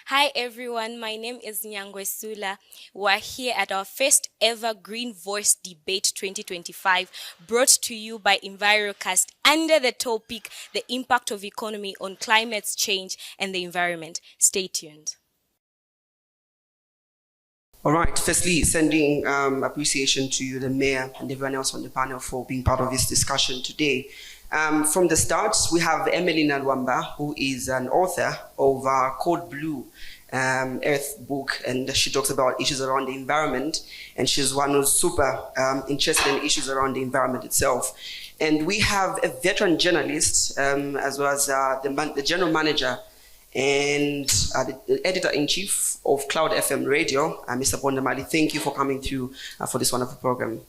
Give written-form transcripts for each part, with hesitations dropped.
Hi everyone, my name is Nyangwe Sula. We're here at our first ever Green Voice Debate 2025, brought to you by EnviroCast under the topic, The Impact of Economy on Climate Change and the Environment. Stay tuned. All right, firstly, sending appreciation to you, the mayor, and everyone else on the panel for being part of this discussion today. From the start, we have Emily Nalwamba, who is an author of Code Blue Earth book, and she talks about issues around the environment, and she's one who's super interested in issues around the environment itself. And we have a veteran journalist, as well as the general manager and the editor-in-chief of Cloud FM Radio, Mr. Pondamali. Thank you for coming through for this wonderful program.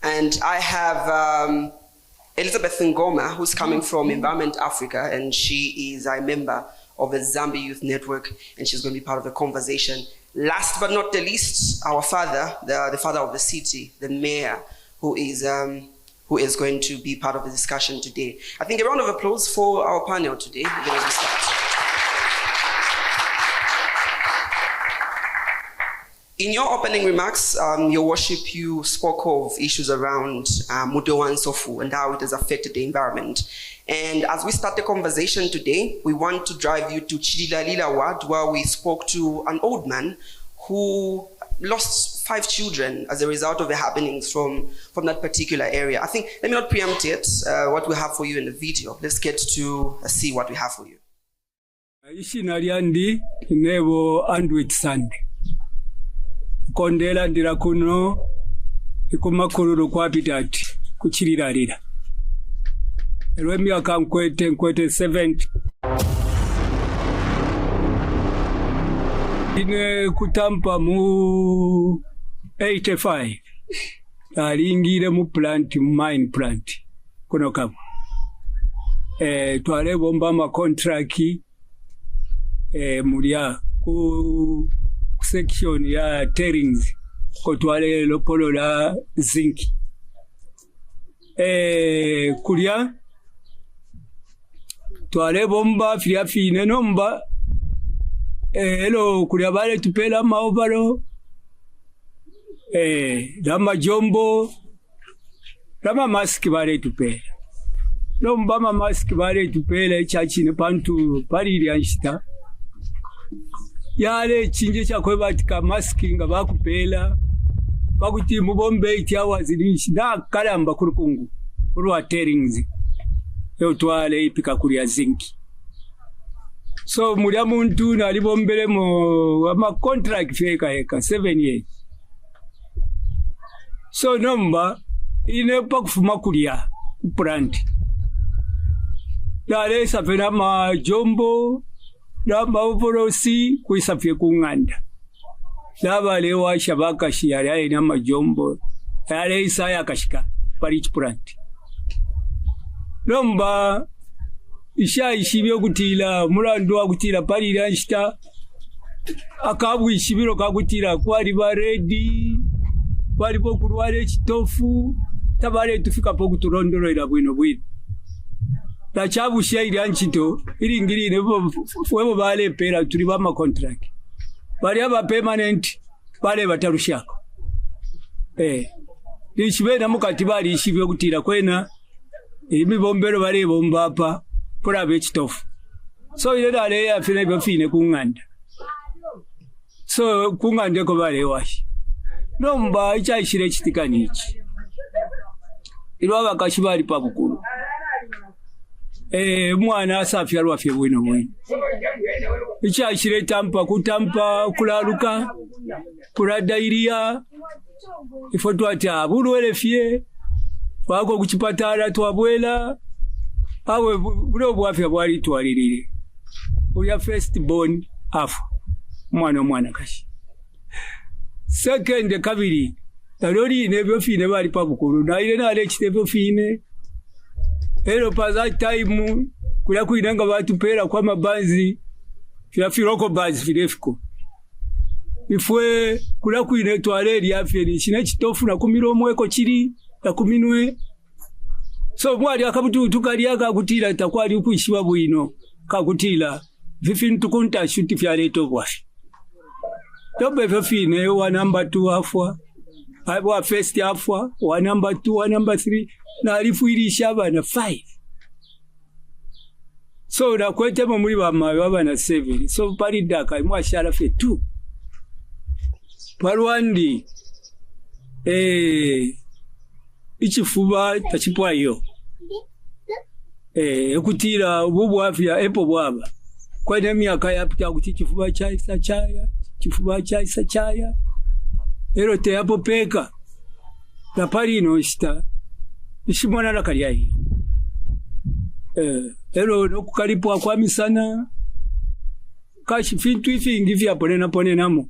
And I have Elizabeth Ngoma, who's coming from Environment Africa, and she is a member of the Zambia Youth Network, and she's going to be part of the conversation. Last but not the least, our father, the father of the city, the mayor, who is going to be part of the discussion today. I think a round of applause for our panel today. As we start. In your opening remarks, Your Worship, you spoke of issues around Mudowa and Sofu and how it has affected the environment. And as we start the conversation today, we want to drive you to Chidilalila Ward, where we spoke to an old man who lost 5 children as a result of the happenings from that particular area. I think, let me not preempt it, what we have for you in the video. Let's get to see what we have for you. Ishi naliandi nebo Andwit Sunday. Kondela ndira kuno ikumakururu kwa pitati kuchirilarira. Elwemi akankwete 70. Ine kutampa mu 85. Alingire mu mine plant. Kuno kabu. Twale bomba ma contract mulia ku section ya tailings kotwale lopolo la zinc. Kulia twale bomba fine nomba elo kulia bale tupela maovalo dama jombo dama mask bale tupela nomba ma mask bale tupela chachine pantu palili anshita yale chinje chakwe batika maski nga bakupela bakuti mubombe 8 hours linshi da kalamba kurukungu urwa tailings yo twale ipika kulia zinki. So mulia muntu nali bombele mo ama contract feka 7 years. So nomba ine pa kufuma kulia plant dale sapena ma jombo Lamba uporosi kuisafye kunganda. Laba lewa shabaka shiyari ina majombo. Yale isaya kashika. Parich puranti. Lomba isha ishibyo kutila. Mulandua kutila pari ilanshita. Akabu ishibiro kakutila. Kwa riba redi. Kwa ribo kuruwale chitofu. Tabale tufika poku turondoro ila bwino bwino. La chabu shia ili anchito, ili ngiri nebo fuwebo bale pera tuliba ma contract. Bali haba permanent, bale batarushako. Lishibe na mukatibali ishibyo kutila kwena, imibombero bale bomba hapa, pura bechitofu. So ile dale ya fine kunganda. So kunganda ko bale washi. Nomba icha ishire chitika nichi. Ilwa bakashibali pa bukuru. Mwana asafya lwafye bwino bwino. Icha ishire tampa kutampa kulaluka kuladairia ifoto ata bulwele fye wako kuchipatala twabwela awe bulo bwafya bwali twalirire uya first born afu mwana kashi. Second kabiri talori nebyo fine bali pa bukuru na ile na le chitebyo fine. Ero paza time kula kuinanga watu pera kwa mabanzi firafiroko bazi firefiko ifwe kula kuine toilet yafe ni chine chitofu na kumiro mweko chiri na kuminwe so mwali akabutu tukali akakutila takwali ukuishiwa bwino kakutila vifini tukunta shuti fyaleto bwafi tobe vifine wa number 2 afwa wa first afwa wa number 2 wa number 3 na alifuirisha abana 5 so na kwete muri bamawe abana 7 so pali daka mwashara fe 2 parwandi ichifuba tachipwayo ekutira bubwafya epo bwaba kwene myaka yapita kuti chifuba chaisa chaya ero te apo peka na pali no sta ishimona nakalya hiyo ero nokukalipwa kwa misana kashi fintu ifingi vya ponenamo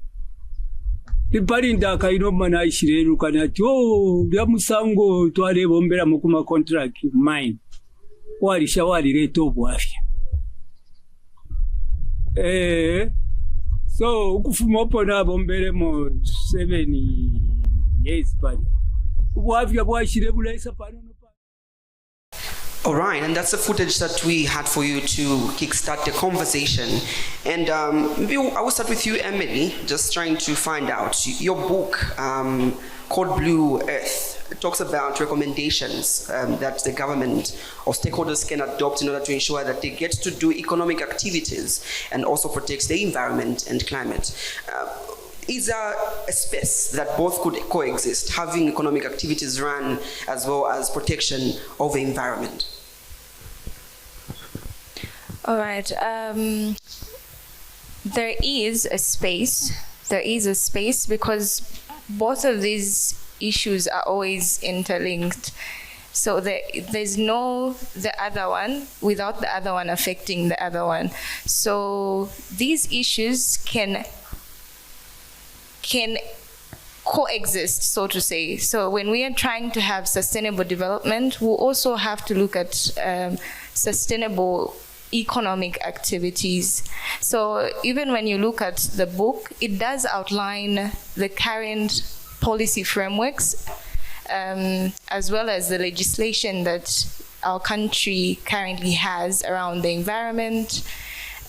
ipali ndaka inomana ishireru kanati bya musango twale bombera mu kuma contract mine wali reto bwafya so ukufuma opona bombere mo 7 years pali bwafya bwashire bulaisa pano. All right, and that's the footage that we had for you to kickstart the conversation. And maybe I will start with you, Emily, just trying to find out. Your book, Code Blue Earth, talks about recommendations that the government or stakeholders can adopt in order to ensure that they get to do economic activities and also protect the environment and climate. Is there a space that both could coexist, having economic activities run as well as protection of the environment? All right. There is a space. Because both of these issues are always interlinked. So there's no the other one without the other one affecting the other one. So these issues can coexist, so to say. So when we are trying to have sustainable development, we'll also have to look at sustainable economic activities. So even when you look at the book, it does outline the current policy frameworks as well as the legislation that our country currently has around the environment,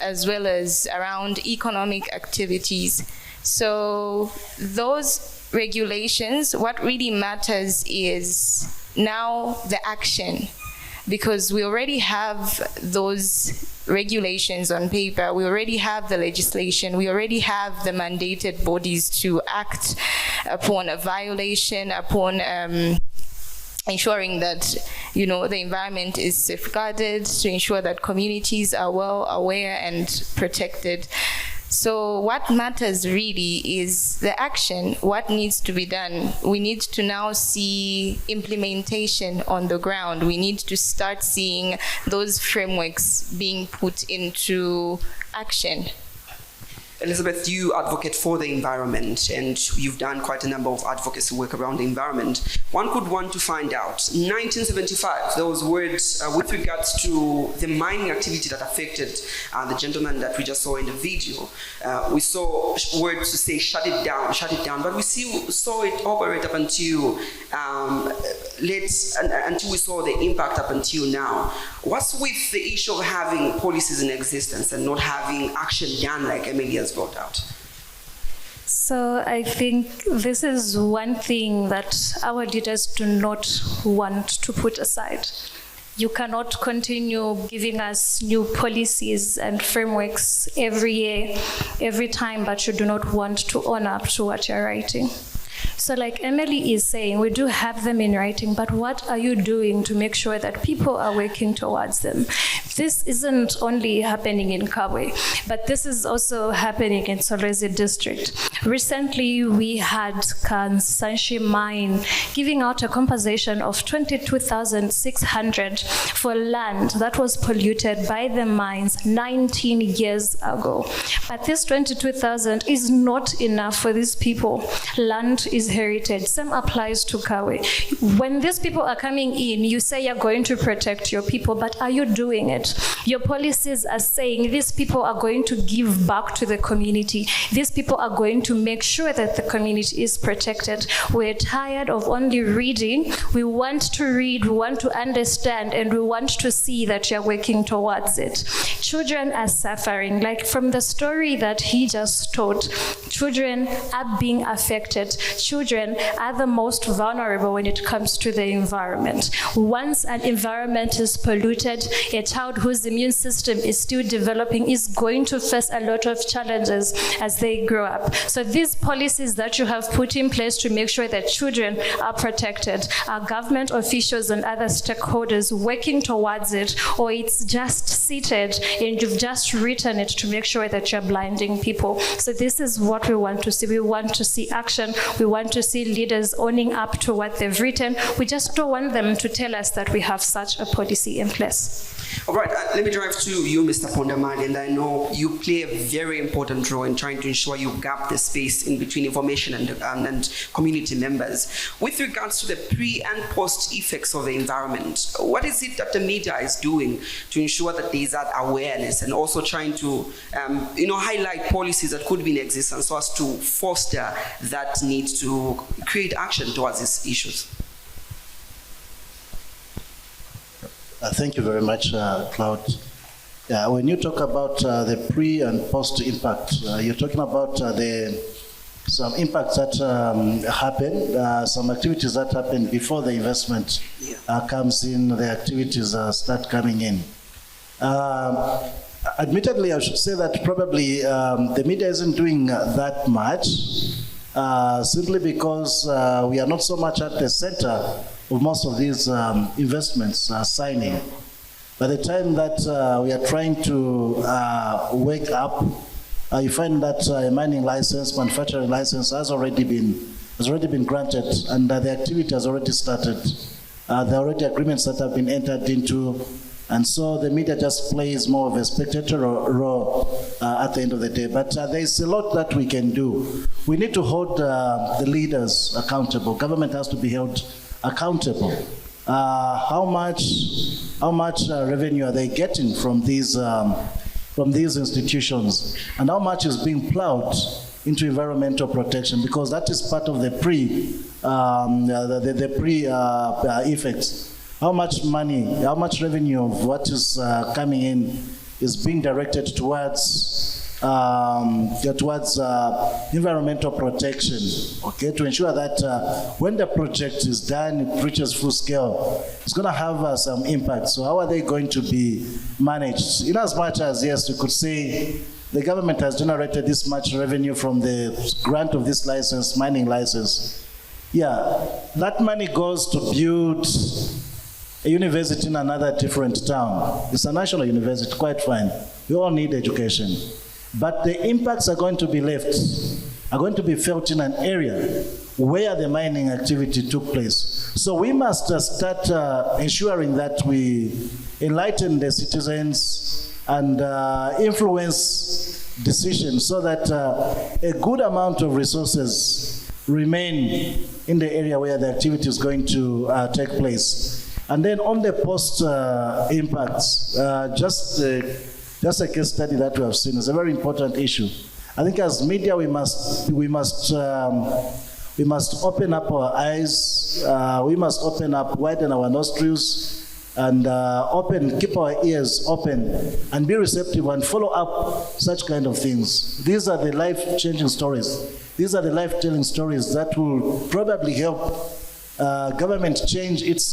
as well as around economic activities. So those regulations, what really matters is now the action, because we already have those regulations on paper, we already have the legislation, we already have the mandated bodies to act upon a violation, upon ensuring that, you know, the environment is safeguarded, to ensure that communities are well aware and protected. So what matters really is the action, what needs to be done. We need to now see implementation on the ground. We need to start seeing those frameworks being put into action. Elizabeth, you advocate for the environment, and you've done quite a number of advocacy work around the environment. One could want to find out, in 1975, those words with regards to the mining activity that affected the gentleman that we just saw in the video. We saw words to say, shut it down, but we saw it operate up until until we saw the impact up until now. What's with the issue of having policies in existence and not having action done, like Emily has brought out? So I think this is one thing that our leaders do not want to put aside. You cannot continue giving us new policies and frameworks every year, every time, but you do not want to own up to what you're writing. So like Emily is saying, we do have them in writing, but what are you doing to make sure that people are working towards them? This isn't only happening in Kabwe, but this is also happening in Solwezi district. Recently, we had Kansanshi mine giving out a compensation of 22,600 for land that was polluted by the mines 19 years ago. But this 22,000 is not enough for these people. Land is heritage. Same applies to Kawe. When these people are coming in, you say you're going to protect your people, but are you doing it? Your policies are saying these people are going to give back to the community. These people are going to make sure that the community is protected. We're tired of only reading. We want to read, we want to understand, and we want to see that you're working towards it. Children are suffering. Like from the story that he just told, children are being affected. Children are the most vulnerable when it comes to the environment. Once an environment is polluted, a child whose immune system is still developing is going to face a lot of challenges as they grow up. So these policies that you have put in place to make sure that children are protected, are government officials and other stakeholders working towards it, or it's just seated and you've just written it to make sure that you're blinding people. So this is what we want to see. We want to see action. We want to see leaders owning up to what they've written. We just don't want them to tell us that we have such a policy in place. All right, let me drive to you, Mr. Pondamani, and I know you play a very important role in trying to ensure you gap the space in between information and community members. With regards to the pre and post effects of the environment, what is it that the media is doing to ensure that there is that awareness and also trying to highlight policies that could be in existence so as to foster that need to create action towards these issues? Thank you very much, Claude. Yeah, when you talk about the pre and post impact, you're talking about some impacts that happen, some activities that happen before the investment comes in, the activities start coming in. Admittedly, I should say that probably the media isn't doing that much, simply because we are not so much at the center of most of these investments signing. By the time that we are trying to wake up, you find that a mining license, manufacturing license has already been granted, and the activity has already started. There are already agreements that have been entered into, and so the media just plays more of a spectator role at the end of the day. But there is a lot that we can do. We need to hold the leaders accountable. Government has to be held accountable. How much revenue are they getting from these institutions, and how much is being plowed into environmental protection? Because that is part of the effects. How much money, how much revenue of what is coming in is being directed towards environmental protection, okay, to ensure that when the project is done, it reaches full scale, it's going to have some impact. So how are they going to be managed? In as much as, yes, you could say the government has generated this much revenue from the grant of this license, mining license. Yeah, that money goes to build a university in another different town. It's a national university, quite fine. We all need education. But the impacts are going to be felt in an area where the mining activity took place. So we must start ensuring that we enlighten the citizens and influence decisions so that a good amount of resources remain in the area where the activity is going to take place. And then on the post impacts, just a case study that we have seen is a very important issue. I think as media, we must open up our eyes. We must widen our nostrils, and keep our ears open, and be receptive and follow up such kind of things. These are the life-changing stories. These are the life-telling stories that will probably help government change its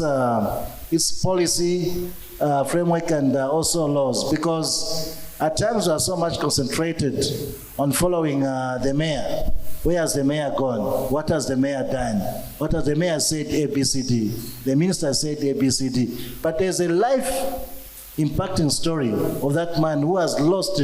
policy framework and also laws, because at times we are so much concentrated on following the mayor. Where has the mayor gone? What has the mayor done? What has the mayor said? ABCD. The minister said ABCD. But there's a life-impacting story of that man who has lost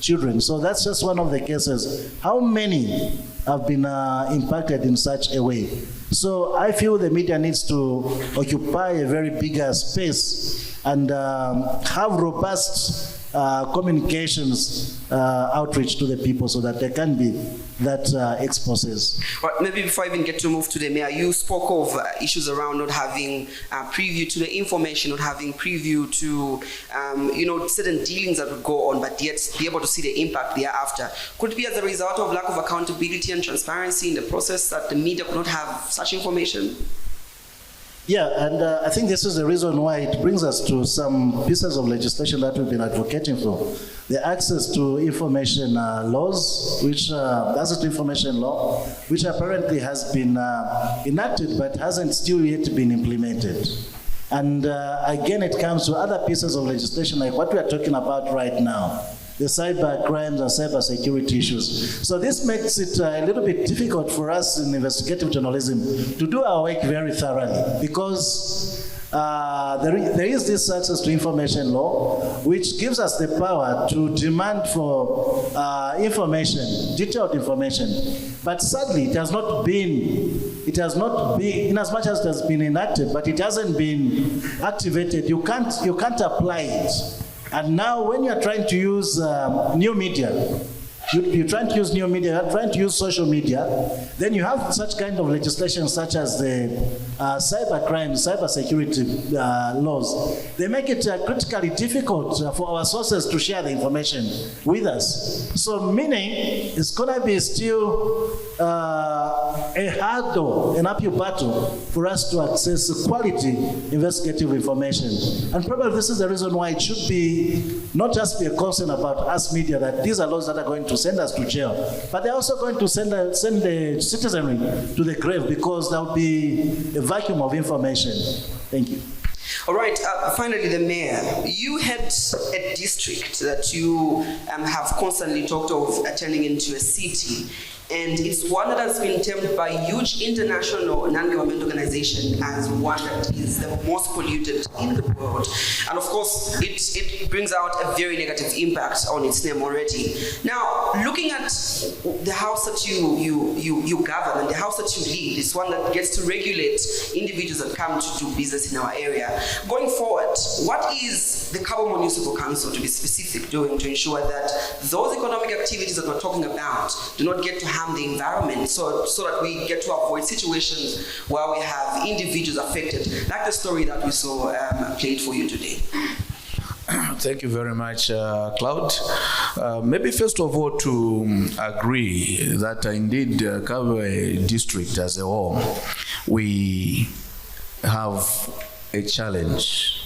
children. So that's just one of the cases. How many have been impacted in such a way? So I feel the media needs to occupy a very bigger space and have robust communications outreach to the people so that there can be that exposes. But maybe before I even get to move to the mayor, you spoke of issues around not having preview to the information, not having preview to certain dealings that would go on, but yet be able to see the impact thereafter. Could it be as a result of lack of accountability and transparency in the process that the media could not have such information? Yeah, and I think this is the reason why it brings us to some pieces of legislation that we've been advocating for. The access to information laws, which access to information law, which apparently has been enacted but hasn't still yet been implemented. And again, it comes to other pieces of legislation like what we are talking about right now, the cyber crimes and cyber security issues. So this makes it a little bit difficult for us in investigative journalism to do our work very thoroughly, because there is this access to information law, which gives us the power to demand for information, detailed information. But sadly, it has not been, in as much as it has been enacted, but it hasn't been activated. You can't apply it. And now when you're trying to use new media, you're trying to use new media, you're trying to use social media, then you have such kind of legislation such as the cyber crimes, cyber security laws. They make it critically difficult for our sources to share the information with us. So meaning it's going to be still a hurdle, an uphill battle for us to access quality investigative information. And probably this is the reason why it should be not just be a concern about us media that these are laws that are going to send us to jail, but they're also going to send the citizenry to the grave, because there will be a vacuum of information. Thank you. All right, finally, the mayor. You had a district that you have constantly talked of turning into a city. And it's one that has been termed by huge international non-government organizations as one that is the most polluted in the world. And of course, it brings out a very negative impact on its name already. Now, looking at the house that you govern and the house that you lead, is one that gets to regulate individuals that come to do business in our area. Going forward, what is the Cabo Municipal Council, to be specific, doing to ensure that those economic activities that we're talking about do not get to harm the environment, so that we get to avoid situations where we have individuals affected, like the story that we saw played for you today? Thank you very much, Cloud. Maybe first of all to agree that indeed Cabo district as a whole, we have a challenge.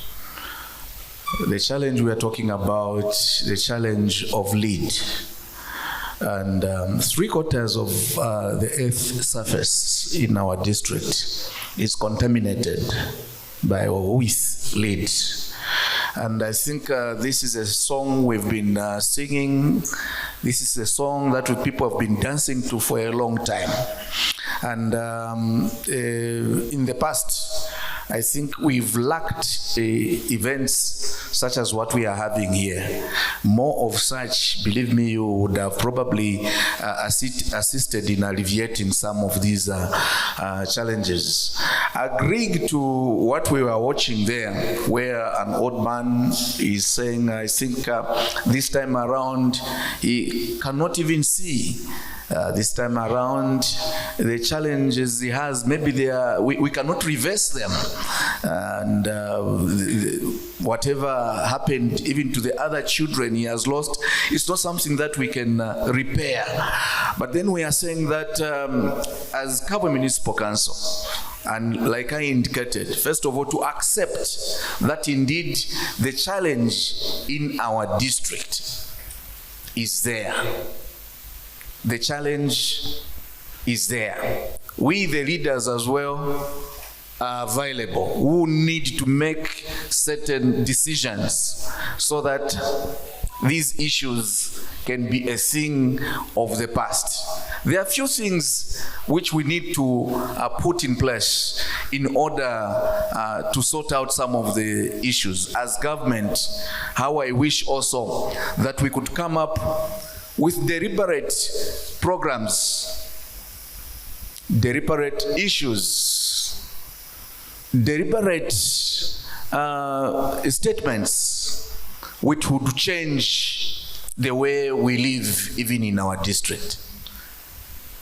The challenge we are talking about, the challenge of lead. And 3/4 of the earth surface in our district is contaminated by or with lead. And I think this is a song we've been singing. This is a song that people have been dancing to for a long time. And in the past, I think we've lacked events such as what we are having here. More of such, believe me, you would have probably assisted in alleviating some of these challenges. Agreeing to what we were watching there, where an old man is saying, I think this time around, he cannot even see. This time around, the challenges he has, maybe we cannot reverse them. And whatever happened even to the other children he has lost, it's not something that we can repair. But then we are saying that as Cabo Municipal Council, and like I indicated, first of all, to accept that indeed the challenge in our district is there. The challenge is there. We, the leaders as well, are available, who need to make certain decisions so that these issues can be a thing of the past. There are a few things which we need to put in place in order to sort out some of the issues. As government, how I wish also that we could come up with deliberate programs, deliberate issues, deliberate statements which would change the way we live even in our district.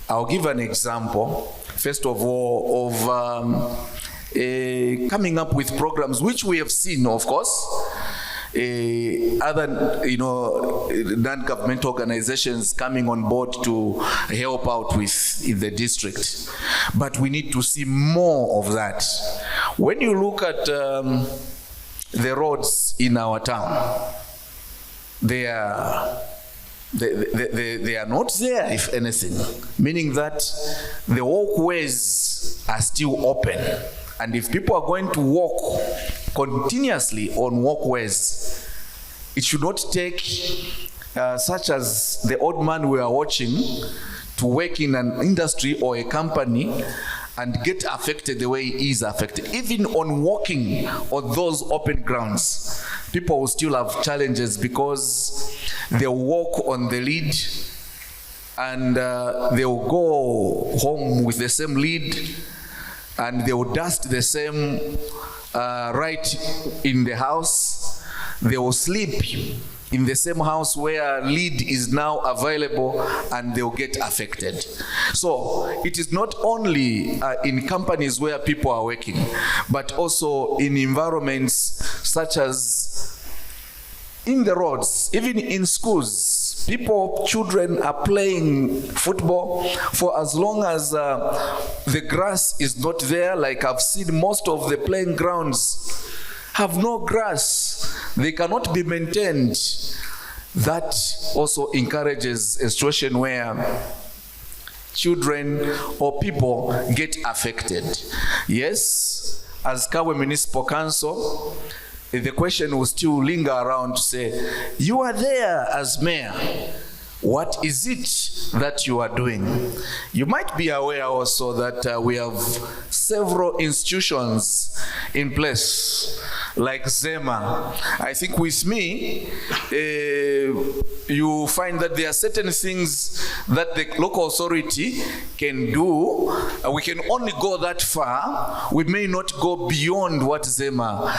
I'll give an example, first of all, of coming up with programs which we have seen, of course, other non-government organizations coming on board to help out with in the district. But we need to see more of that. When you look at the roads in our town, they are not there, if anything, meaning that the walkways are still open. And if people are going to walk continuously on walkways, it should not take, such as the old man we are watching, to work in an industry or a company and get affected the way he is affected. Even on walking on those open grounds, people will still have challenges because they'll walk on the lead and they'll go home with the same lead and they will dust the same right in the house. They will sleep in the same house where lead is now available and they'll get affected. So it is not only in companies where people are working, but also in environments such as in the roads, even in schools. Children are playing football for as long as the grass is not there. Like I've seen most of the playing grounds have no grass. They cannot be maintained. That also encourages a situation where children or people get affected. Yes, as Kabwe Municipal Council, the question will still linger around to say, you are there as mayor. What is it that you are doing? You might be aware also that we have several institutions in place, like ZEMA. I think with me, you find that there are certain things that the local authority can do. We can only go that far. We may not go beyond what ZEMA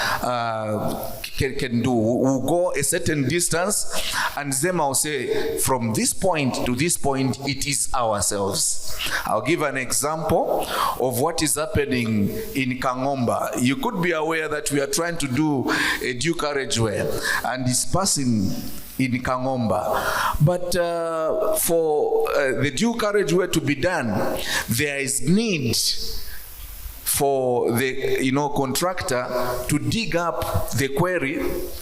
can do. We'll go a certain distance, and ZEMA will say, from this point to this point, it is ourselves. I'll give an example of what is happening in Kangomba. You could be aware that we are trying to do a dual carriageway, and it's passing in Kangomba. But for the dual carriageway to be done, there is need for the contractor to dig up the quarry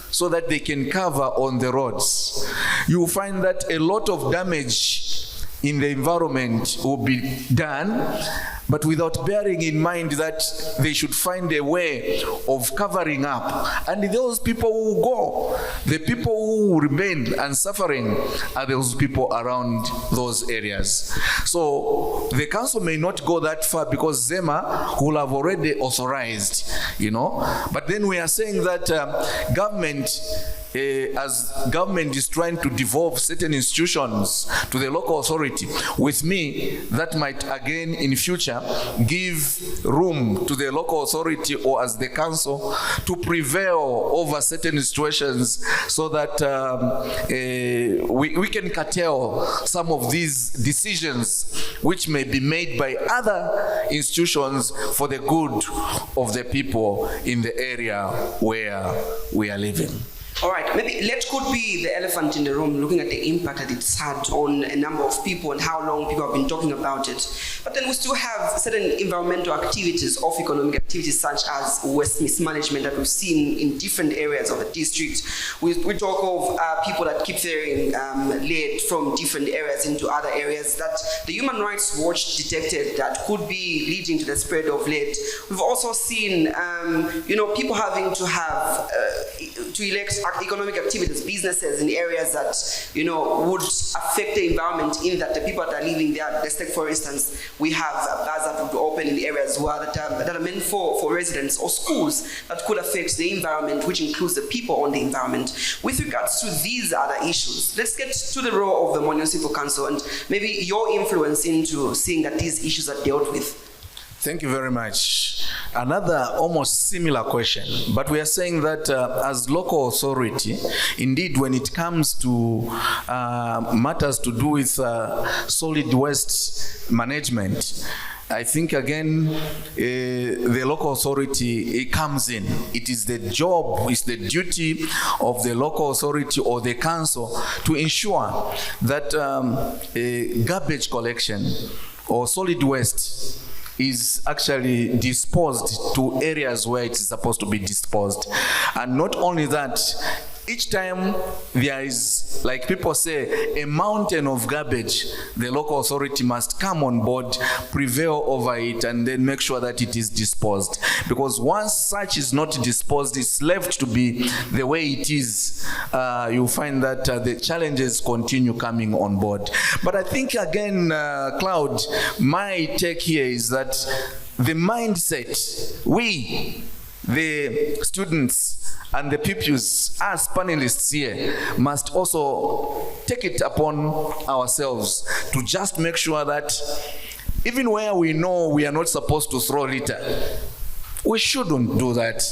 so that they can cover on the roads. You will find that a lot of damage in the environment will be done, but without bearing in mind that they should find a way of covering up. And those people who go, the people who remain and suffering are those people around those areas. So the council may not go that far because ZEMA will have already authorized, But then we are saying that government, as government is trying to devolve certain institutions to the local authority, with me, that might again in future give room to the local authority or as the council to prevail over certain situations so that we can curtail some of these decisions which may be made by other institutions for the good of the people in the area where we are living. All right, maybe let could be the elephant in the room, looking at the impact that it's had on a number of people and how long people have been talking about it. But then we still have certain environmental activities of economic activities such as waste mismanagement that we've seen in different areas of the district. We talk of people that keep throwing lead from different areas into other areas that the Human Rights Watch detected that could be leading to the spread of lead. We've also seen, people having to have, to elect economic activities, businesses in areas that, would affect the environment in that the people that are living there, let's take for instance, we have bars that would open in areas where that are meant for residents or schools that could affect the environment, which includes the people on the environment. With regards to these other issues, let's get to the role of the municipal council and maybe your influence into seeing that these issues are dealt with. Thank you very much. Another almost similar question, but we are saying that as local authority, indeed, when it comes to matters to do with solid waste management, I think again, the local authority, it comes in. It is the job, it's the duty of the local authority or the council to ensure that garbage collection or solid waste is actually disposed to areas where it's supposed to be disposed. And not only that, each time there is, like people say, a mountain of garbage, the local authority must come on board, prevail over it, and then make sure that it is disposed. Because once such is not disposed, it's left to be the way it is, you'll find that the challenges continue coming on board. But I think, again, Cloud, my take here is that the mindset, we, the students, and the pupils, as panelists here, must also take it upon ourselves to just make sure that even where we know we are not supposed to throw litter, we shouldn't do that.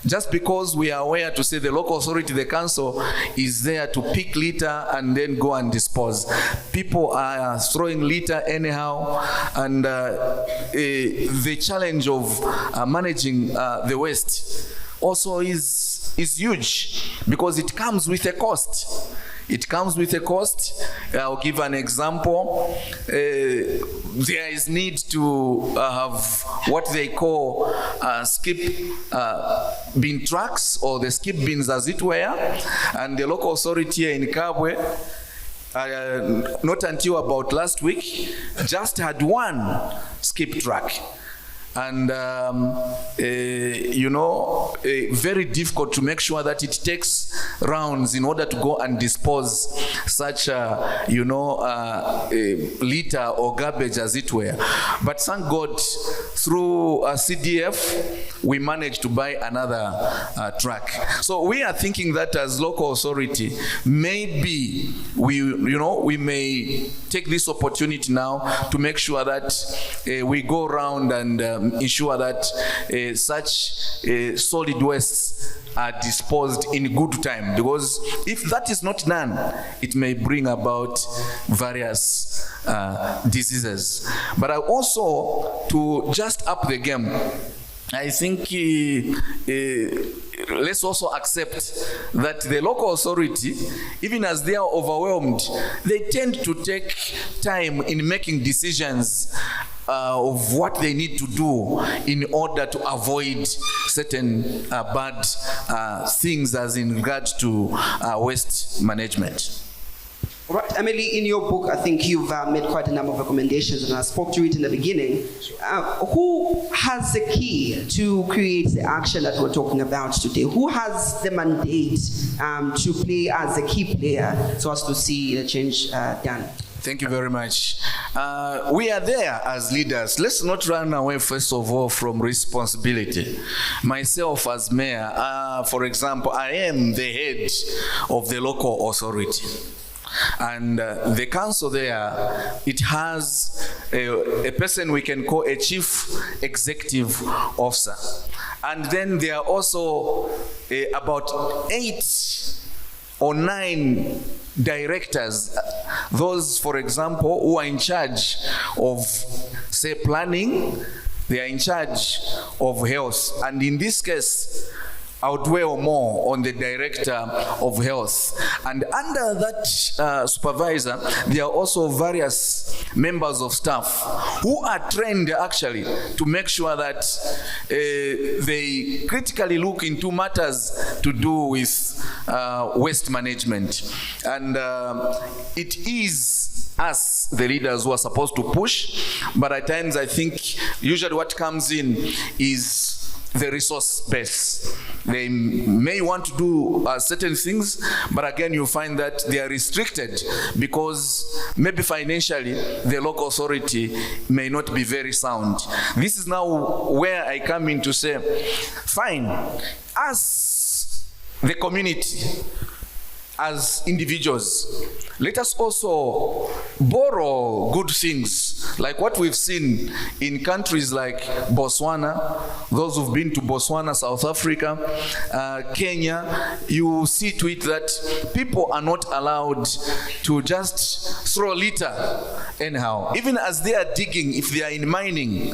Just because we are aware to say the local authority, the council, is there to pick litter and then go and dispose. People are throwing litter anyhow, and the challenge of managing the waste also is huge, because it comes with a cost. It comes with a cost. I'll give an example. There is need to have what they call skip bin trucks, or the skip bins as it were, and the local authority here in Kabwe, not until about last week, just had one skip truck. And very difficult to make sure that it takes rounds in order to go and dispose such litter or garbage as it were. But thank God, through CDF, we managed to buy another truck. So we are thinking that as local authority, maybe we may take this opportunity now to make sure that we go around and ensure that such solid wastes are disposed in good time, because if that is not done, it may bring about various diseases. But I also, to just up the game, I think let's also accept that the local authority, even as they are overwhelmed, they tend to take time in making decisions of what they need to do in order to avoid certain bad things as in regards to waste management. All right, Emily, in your book, I think you've made quite a number of recommendations, and I spoke to it in the beginning. Who has the key to create the action that we're talking about today? Who has the mandate to play as a key player so as to see the change done? Thank you very much. We are there as leaders. Let's not run away, first of all, from responsibility. Myself as mayor, for example, I am the head of the local authority. And the council there, it has a person we can call a chief executive officer. And then there are also about 8 or 9 directors, those, for example, who are in charge of, say, planning, they are in charge of health. And in this case, I'll dwell more on the director of health. And under that supervisor, there are also various members of staff who are trained actually to make sure that they critically look into matters to do with waste management. And it is us, the leaders, who are supposed to push, but at times I think usually what comes in is the resource base. They may want to do certain things, but again you find that they are restricted because maybe financially the local authority may not be very sound. This is now where I come in to say, fine, as the community, as individuals, let us also borrow good things like what we've seen in countries like Botswana, those who've been to Botswana, South Africa, Kenya, you see to it that people are not allowed to just throw litter anyhow. Even as they are digging, if they are in mining,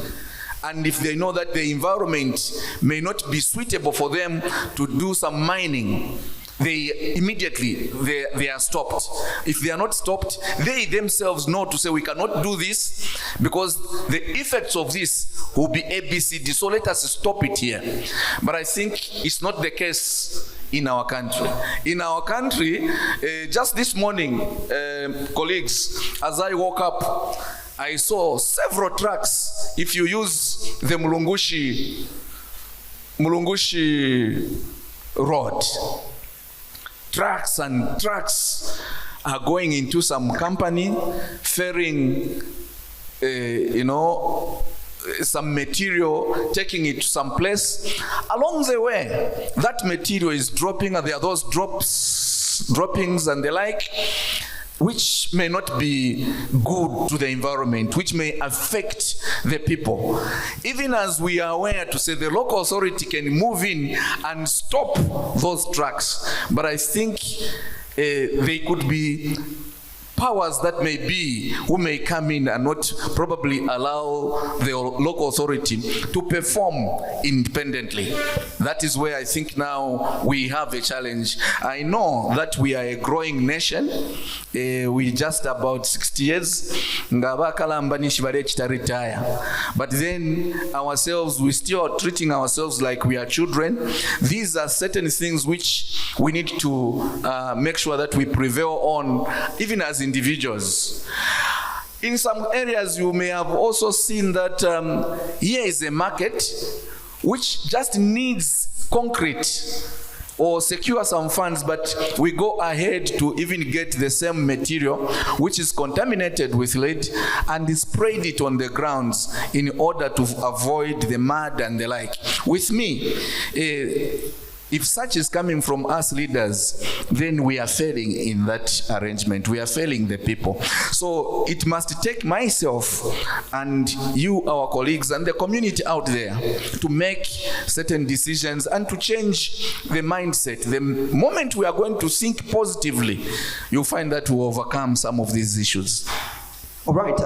and if they know that the environment may not be suitable for them to do some mining, they immediately they are stopped. If they are not stopped, they themselves know to say we cannot do this because the effects of this will be ABCD. So let us stop it here. But I think it's not the case in our country. In our country, just this morning, colleagues, as I woke up, I saw several trucks. If you use the Mulungushi road, trucks and trucks are going into some company, ferrying, some material, taking it to some place. Along the way, that material is dropping, and there are those droppings and the like, which may not be good to the environment, which may affect the people. Even as we are aware to say the local authority can move in and stop those trucks, but I think they could be powers that may be, who may come in and not probably allow the local authority to perform independently. That is where I think now we have a challenge. I know that we are a growing nation. We just about 60 years. But then ourselves, we still are treating ourselves like we are children. These are certain things which we need to make sure that we prevail on, even as individuals. In some areas, you may have also seen that here is a market which just needs concrete or secure some funds, but we go ahead to even get the same material which is contaminated with lead and sprayed it on the grounds in order to avoid the mud and the like. With me, if such is coming from us leaders, then we are failing in that arrangement. We are failing the people. So it must take myself and you, our colleagues, and the community out there to make certain decisions and to change the mindset. The moment we are going to think positively, you'll find that we'll overcome some of these issues. All right,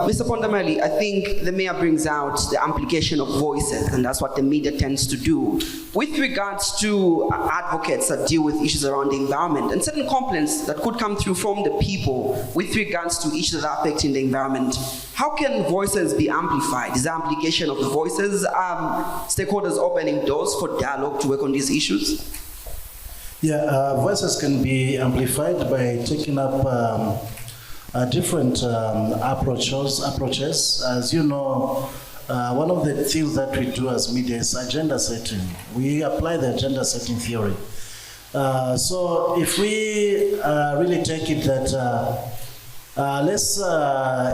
Mr. Pondamali, I think the mayor brings out the amplification of voices, and that's what the media tends to do. With regards to advocates that deal with issues around the environment and certain complaints that could come through from the people with regards to issues that are affecting the environment, how can voices be amplified? Is the amplification of the voices stakeholders opening doors for dialogue to work on these issues? Yeah, voices can be amplified by taking up different approaches. As you know, one of the things that we do as media is agenda setting. We apply the agenda setting theory. So if we really take it that let's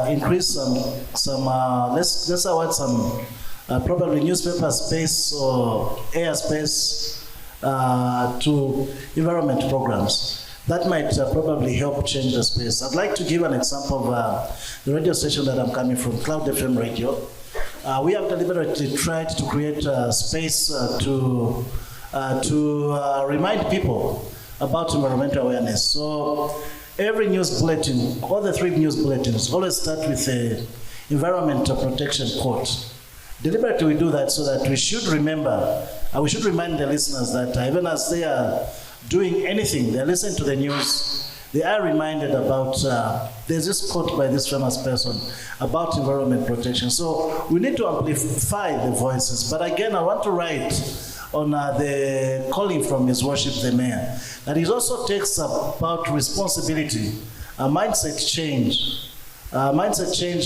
increase let's award some probably newspaper space or air space to environment programs. That might probably help change the space. I'd like to give an example of the radio station that I'm coming from, Cloud FM Radio. We have deliberately tried to create a space to remind people about environmental awareness. So every news bulletin, all the 3 news bulletins, always start with the environmental protection quote. Deliberately we do that so that we should remember, we should remind the listeners that even as they are doing anything, they listen to the news, they are reminded about, there's this quote by this famous person about environment protection. So we need to amplify the voices. But again, I want to write on the calling from His Worship the Mayor, that it also takes about responsibility, a mindset change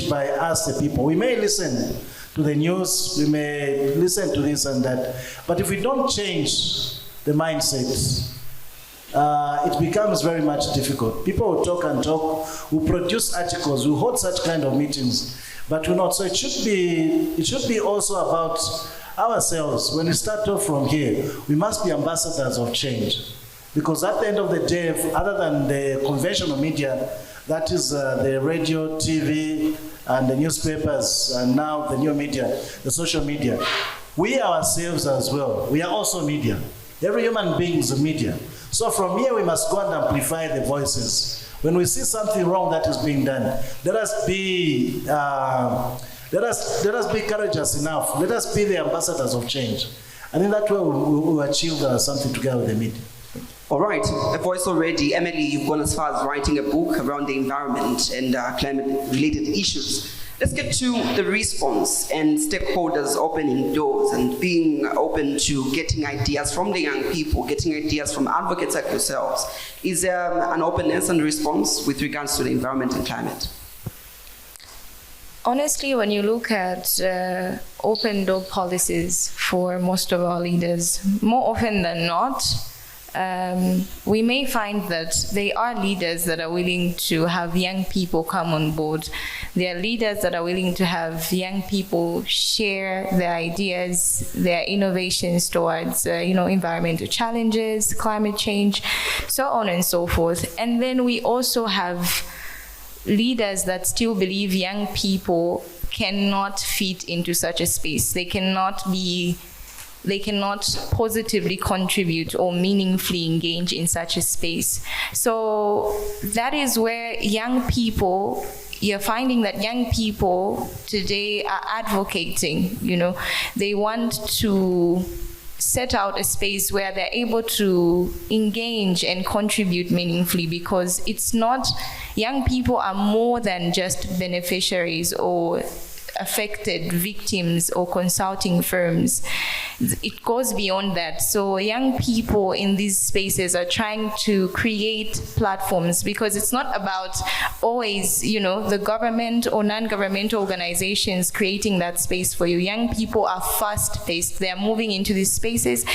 by us, the people. We may listen to the news, we may listen to this and that, but if we don't change the mindset, it becomes very much difficult. People will talk and talk, will produce articles, will hold such kind of meetings, but will not. So it should be also about ourselves. When we start off from here, we must be ambassadors of change. Because at the end of the day, other than the conventional media, that is the radio, TV, and the newspapers, and now the new media, the social media, we ourselves as well, we are also media. Every human being is a media. So from here, we must go and amplify the voices. When we see something wrong that is being done, let us be courageous enough. Let us be the ambassadors of change. And in that way, we'll achieve something together with the media. All right, a voice already. Emily, you've gone as far as writing a book around the environment and climate-related issues. Let's get to the response and stakeholders opening doors and being open to getting ideas from the young people, getting ideas from advocates like yourselves. Is there an openness and response with regards to the environment and climate? Honestly, when you look at open door policies for most of our leaders, more often than not, we may find that they are leaders that are willing to have young people come on board. They are leaders that are willing to have young people share their ideas, their innovations towards, environmental challenges, climate change, so on and so forth. And then we also have leaders that still believe young people cannot fit into such a space. They cannot positively contribute or meaningfully engage in such a space. So that is where you're finding that young people today are advocating, they want to set out a space where they're able to engage and contribute meaningfully, because it's not, young people are more than just beneficiaries or affected victims or consulting firms. It goes beyond that. So young people in these spaces are trying to create platforms, because it's not about always, the government or non-governmental organizations creating that space for you. Young people are fast-paced. They're moving into these spaces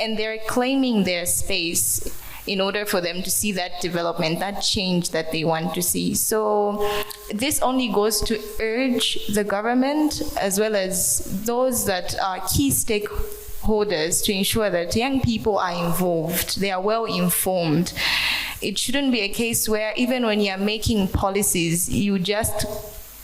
and they're claiming their space in order for them to see that development, that change that they want to see. So this only goes to urge the government as well as those that are key stakeholders to ensure that young people are involved, they are well informed. It shouldn't be a case where even when you're making policies, you just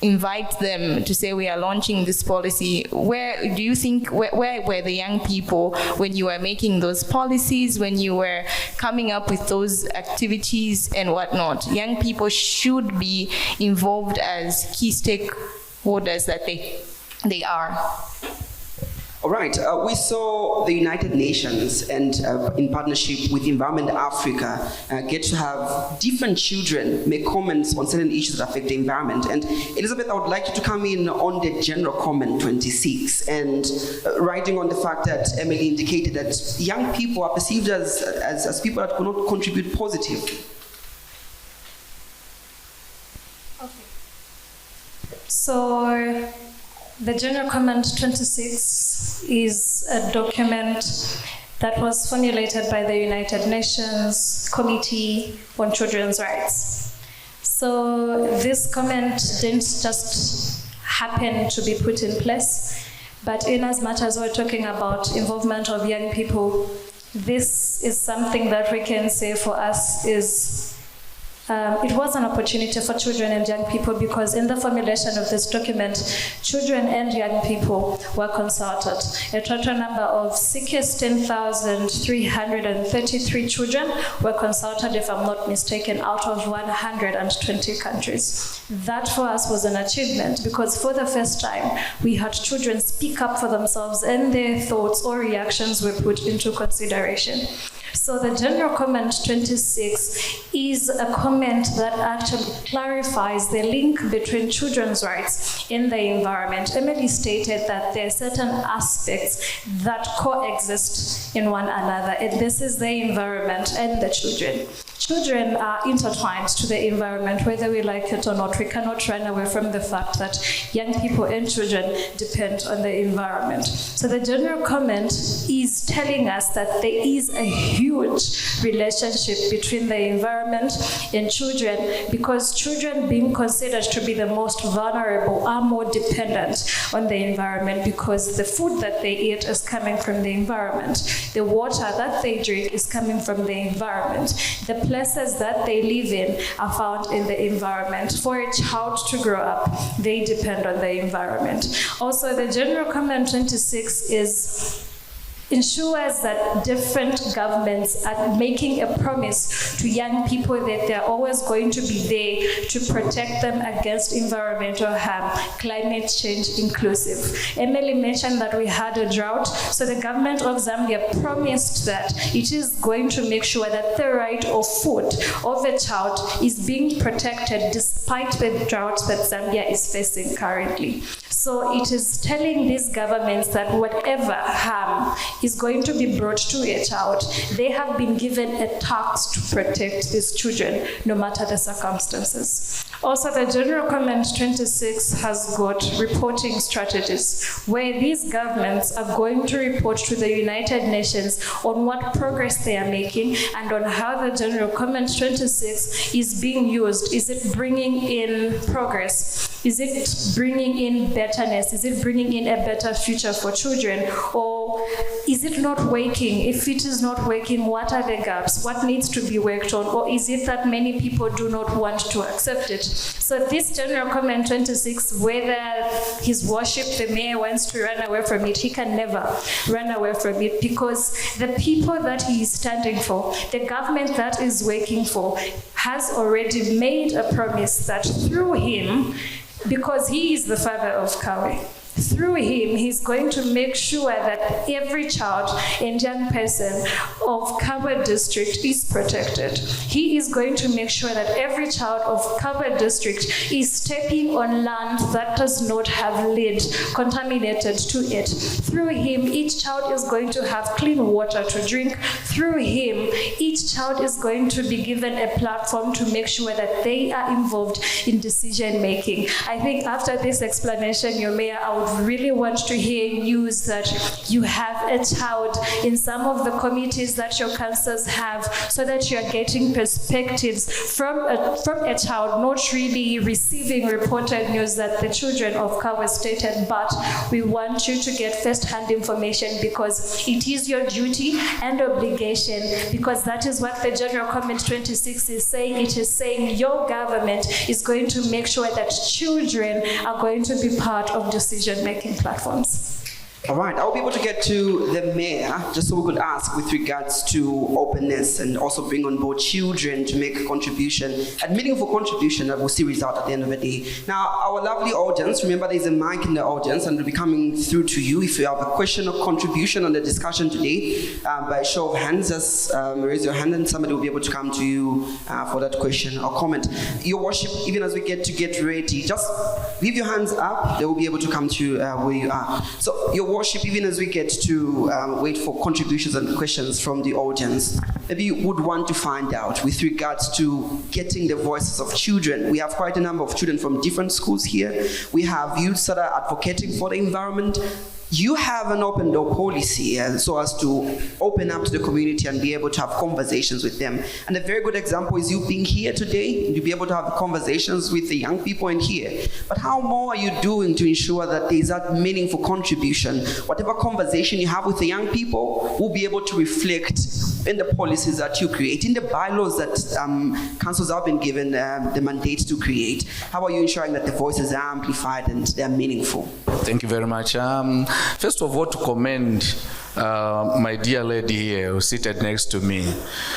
invite them to say, we are launching this policy. Where do you think, where were the young people when you were making those policies, when you were coming up with those activities and whatnot? Young people should be involved as key stakeholders that they are. All right, we saw the United Nations and in partnership with Environment Africa get to have different children make comments on certain issues that affect the environment. And Elizabeth, I would like you to come in on the general comment 26 and writing on the fact that Emily indicated that young people are perceived as people that cannot contribute positively. Okay. So the General Comment 26 is a document that was formulated by the United Nations Committee on Children's Rights. So this comment didn't just happen to be put in place, but in as much as we're talking about involvement of young people, this is something that we can say for us is it was an opportunity for children and young people, because in the formulation of this document, children and young people were consulted. A total number of 16,333 children were consulted, if I'm not mistaken, out of 120 countries. That for us was an achievement, because for the first time, we had children speak up for themselves and their thoughts or reactions were put into consideration. So the General Comment 26 is a comment that actually clarifies the link between children's rights in the environment. Emily stated that there are certain aspects that coexist in one another, and this is the environment and the children. children are intertwined to the environment, whether we like it or not. We cannot run away from the fact that young people and children depend on the environment. So the general comment is telling us that there is a huge relationship between the environment and children, because children, being considered to be the most vulnerable, are more dependent on the environment, because the food that they eat is coming from the environment. The water that they drink is coming from the environment. The places that they live in are found in the environment. For a child to grow up, they depend on the environment. Also, the General Comment 26 ensures that different governments are making a promise to young people that they're always going to be there to protect them against environmental harm, climate change inclusive. Emily mentioned that we had a drought, so the government of Zambia promised that it is going to make sure that the right of food of a child is being protected despite the drought that Zambia is facing currently. So it is telling these governments that whatever harm is going to be brought to a child, they have been given a task to protect these children, no matter the circumstances. Also, the General Comment 26 has got reporting strategies where these governments are going to report to the United Nations on what progress they are making and on how the General Comment 26 is being used. Is it bringing in progress? Is it bringing in betterness? Is it bringing in a better future for children? Or is it not working? If it is not working, what are the gaps? What needs to be worked on? Or is it that many people do not want to accept it? So this General Comment 26, whether His Worship the Mayor wants to run away from it, he can never run away from it, because the people that he is standing for, the government that is working for, has already made a promise that through him, because he is the father of Kawe, through him, he's going to make sure that every child and young person of Kawe district is protected. He is going to make sure that every child of Kawe district is stepping on land that does not have lead contaminated to it. Through him, each child is going to have clean water to drink. Through him, each child is going to be given a platform to make sure that they are involved in decision making. I think after this explanation, Your Mayor, I would really want to hear news that you have a child in some of the committees that your councils have, so that you are getting perspectives from a child, not really receiving reported news that the children of Kawe stated, but we want you to get first-hand information, because it is your duty and obligation, because that is what the General Comment 26 is saying. It is saying your government is going to make sure that children are going to be part of decision-making platforms. All right, I'll be able to get to the mayor, just so we could ask with regards to openness and also bring on board children to make a contribution, a meaningful contribution that will see result at the end of the day. Now, our lovely audience, remember there's a mic in the audience and it'll be coming through to you. If you have a question or contribution on the discussion today, by a show of hands, just raise your hand and somebody will be able to come to you for that question or comment. Your Worship, even as we get ready, just leave your hands up, they will be able to come to you where you are. So, Your Worship, even as we get to wait for contributions and questions from the audience, maybe you would want to find out with regards to getting the voices of children. We have quite a number of children from different schools here. We have youths that are advocating for the environment. You have an open door policy so as to open up to the community and be able to have conversations with them. And a very good example is you being here today, to be able to have conversations with the young people in here. But how more are you doing to ensure that there is that meaningful contribution? Whatever conversation you have with the young people will be able to reflect in the policies that you create, in the bylaws that councils have been given the mandate to create. How are you ensuring that the voices are amplified and they're meaningful? Thank you very much. First of all, to commend my dear lady here who seated next to me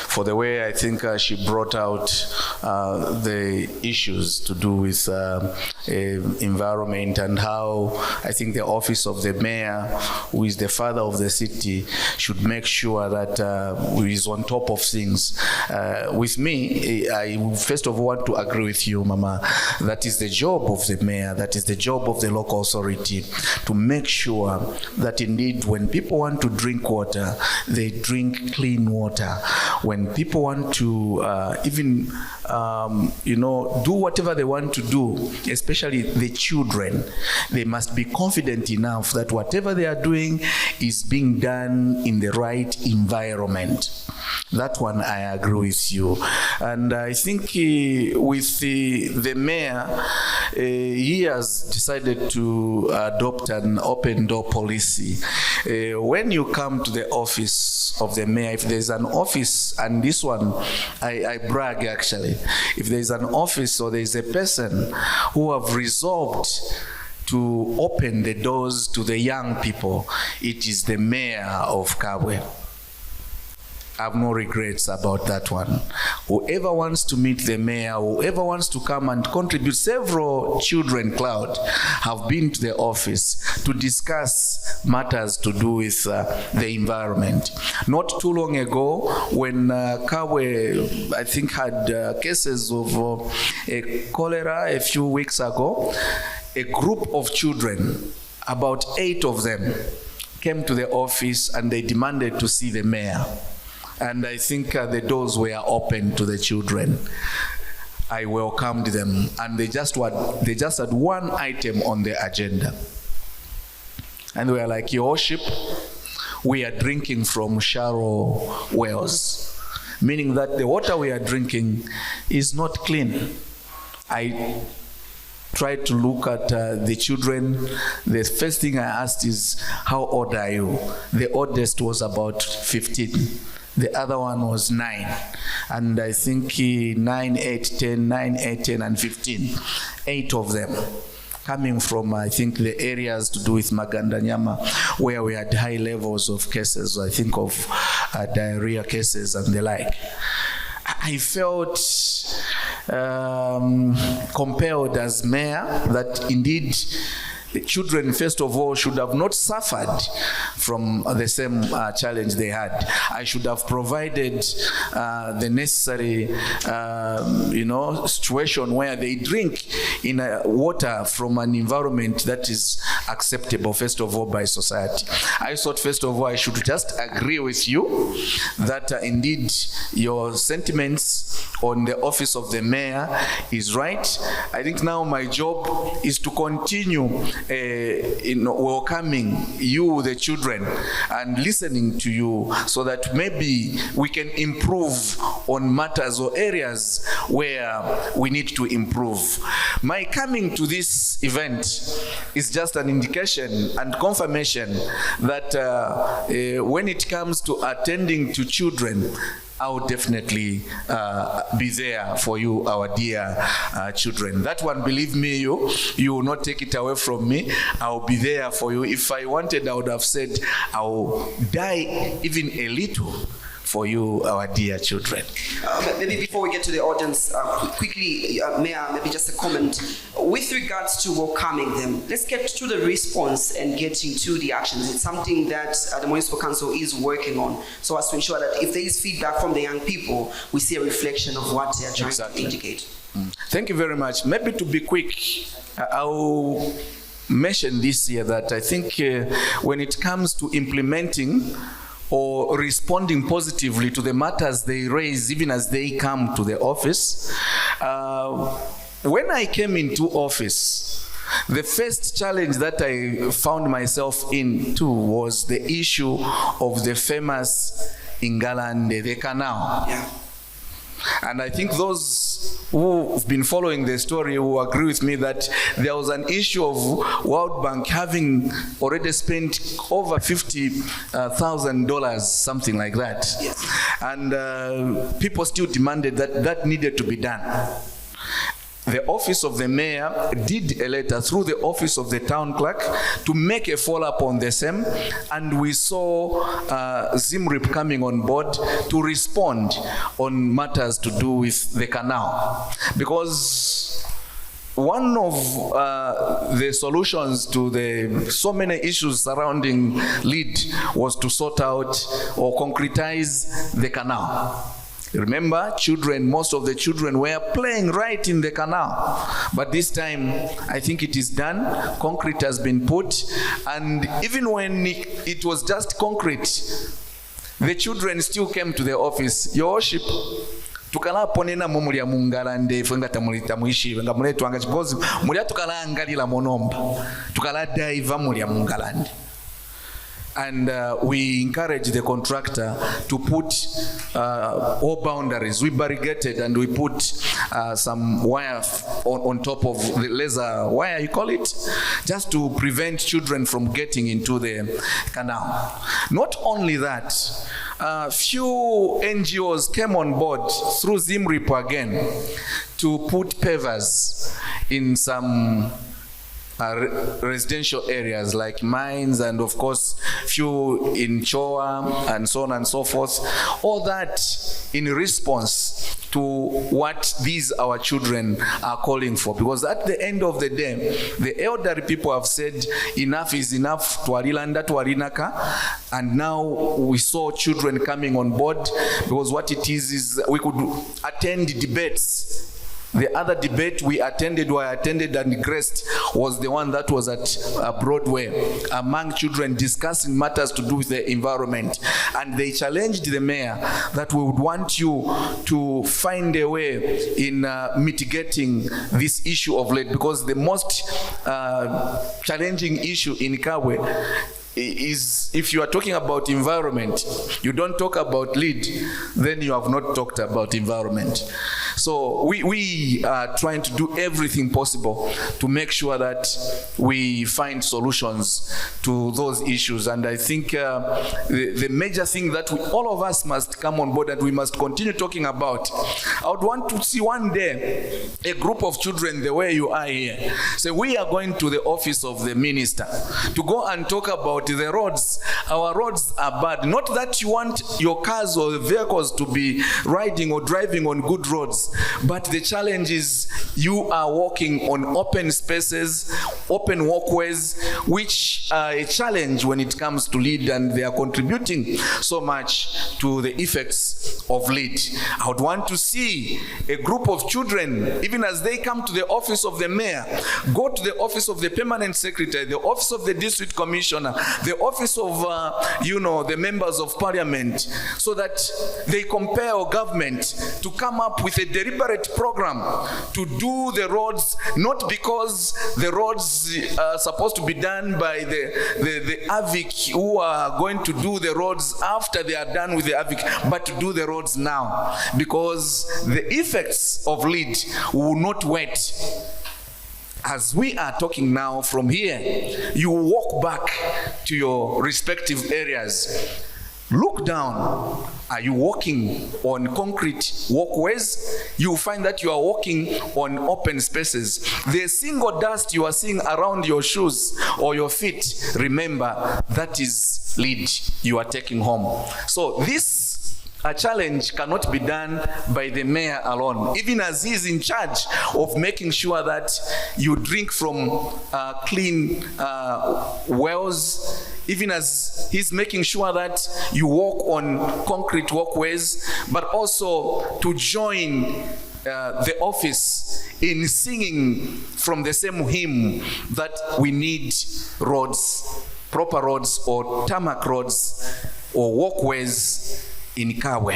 for the way I think she brought out the issues to do with environment, and how I think the office of the mayor, who is the father of the city, should make sure that he is on top of things. With me, I first of all want to agree with you, Mama. That is the job of the mayor, that is the job of the local authority, to make sure that indeed when people want to to drink water, they drink clean water. When people want to do whatever they want to do, especially the children, they must be confident enough that whatever they are doing is being done in the right environment. That one I agree with you. And I think with the mayor, he has decided to adopt an open door policy. When you come to the office of the mayor, if there's an office, and this one I brag actually, if there's an office or there's a person who have resolved to open the doors to the young people, it is the mayor of Kabwe. I have no regrets about that one. Whoever wants to meet the mayor, whoever wants to come and contribute, several children, Cloud, have been to the office to discuss matters to do with the environment. Not too long ago, when Kabwe, I think, had cases of cholera a few weeks ago, a group of children, about 8 of them, came to the office and they demanded to see the mayor. And I think the doors were open to the children. I welcomed them, and they just had one item on the agenda. And we were like, Your Worship, we are drinking from shallow wells, meaning that the water we are drinking is not clean. I tried to look at the children. The first thing I asked is, how old are you? The oldest was about 15. The other one was 9. And I think 9, 8, 10, 9, 8, 10, and 15. 8 of them coming from, I think, the areas to do with Magandanyama, where we had high levels of cases, I think, of diarrhea cases and the like. I felt compelled as mayor that indeed the children, first of all, should have not suffered from the same challenge they had. I should have provided the necessary, situation where they drink in water from an environment that is acceptable, first of all, by society. I thought, first of all, I should just agree with you that indeed your sentiments on the office of the mayor is right. I think now my job is to continue welcoming you, the children, and listening to you so that maybe we can improve on matters or areas where we need to improve. My coming to this event is just an indication and confirmation that when it comes to attending to children, I will definitely be there for you, our dear children. That one, believe me, you will not take it away from me. I will be there for you. If I wanted, I would have said, I will die even a little for you, our dear children. Maybe before we get to the audience, quickly, Mayor, maybe just a comment. With regards to welcoming them, let's get to the response and getting to the actions. It's something that the Municipal Council is working on, so as to ensure that if there is feedback from the young people, we see a reflection of what they are trying to indicate. Thank you very much. Maybe to be quick, I'll mention this here that I think when it comes to implementing or responding positively to the matters they raise, even as they come to the office. When I came into office, the first challenge that I found myself into was the issue of the famous Ingalande, the canal. Yeah. And I think those who've been following the story will agree with me that there was an issue of World Bank having already spent over $50,000, something like that. Yes. And people still demanded that needed to be done. The office of the mayor did a letter through the office of the town clerk to make a follow-up on the same, and we saw Zimrip coming on board to respond on matters to do with the canal. Because one of the solutions to the so many issues surrounding Lead was to sort out or concretize the canal. Remember, most of the children were playing right in the canal. But this time, I think it is done. Concrete has been put. And even when it was just concrete, the children still came to the office. Your worship, tukala ponena mumulya mungalande fwenga tamuishiwe nga muletwanga because mulya tukala angalila monomba tukala daiva mulya mungalande. And we encourage the contractor to put all boundaries. We barricaded and we put some wire on top of the laser wire, you call it, just to prevent children from getting into the canal. Not only that, few NGOs came on board through Zimripo again to put pavers in some residential areas like mines, and of course few in Choa and so on and so forth. All that in response to what these our children are calling for, because at the end of the day the elderly people have said enough is enough, twarilanda twarinaka, and now we saw children coming on board, because what it is we could attend debates. The other debate we attended and graced was the one that was at Broadway among children discussing matters to do with the environment. And they challenged the mayor that we would want you to find a way in mitigating this issue of lead, because the most challenging issue in Kabwe is, if you are talking about environment, you don't talk about lead, then you have not talked about environment. So we are trying to do everything possible to make sure that we find solutions to those issues. And I think the major thing that all of us must come on board and we must continue talking about, I would want to see one day a group of children the way you are here. So we are going to the office of the minister to go and talk about the roads. Our roads are bad. Not that you want your cars or the vehicles to be riding or driving on good roads, but the challenge is you are walking on open spaces, open walkways, which are a challenge when it comes to lead, and they are contributing so much to the effects of lead. I would want to see a group of children, even as they come to the office of the mayor, go to the office of the permanent secretary, the office of the district commissioner, the office of the members of parliament, so that they compel government to come up with a deliberate program to do the roads, not because the roads are supposed to be done by the AVIC who are going to do the roads after they are done with the AVIC, but to do the roads now, because the effects of lead will not wait. As we are talking now from here, you walk back to your respective areas. Look down. Are you walking on concrete walkways? You find that you are walking on open spaces. The single dust you are seeing around your shoes or your feet, remember, that is lead you are taking home. So this a challenge cannot be done by the mayor alone, even as he is in charge of making sure that you drink from clean wells, even as he's making sure that you walk on concrete walkways, but also to join the office in singing from the same hymn that we need roads, proper roads or tarmac roads or walkways in Kabwe.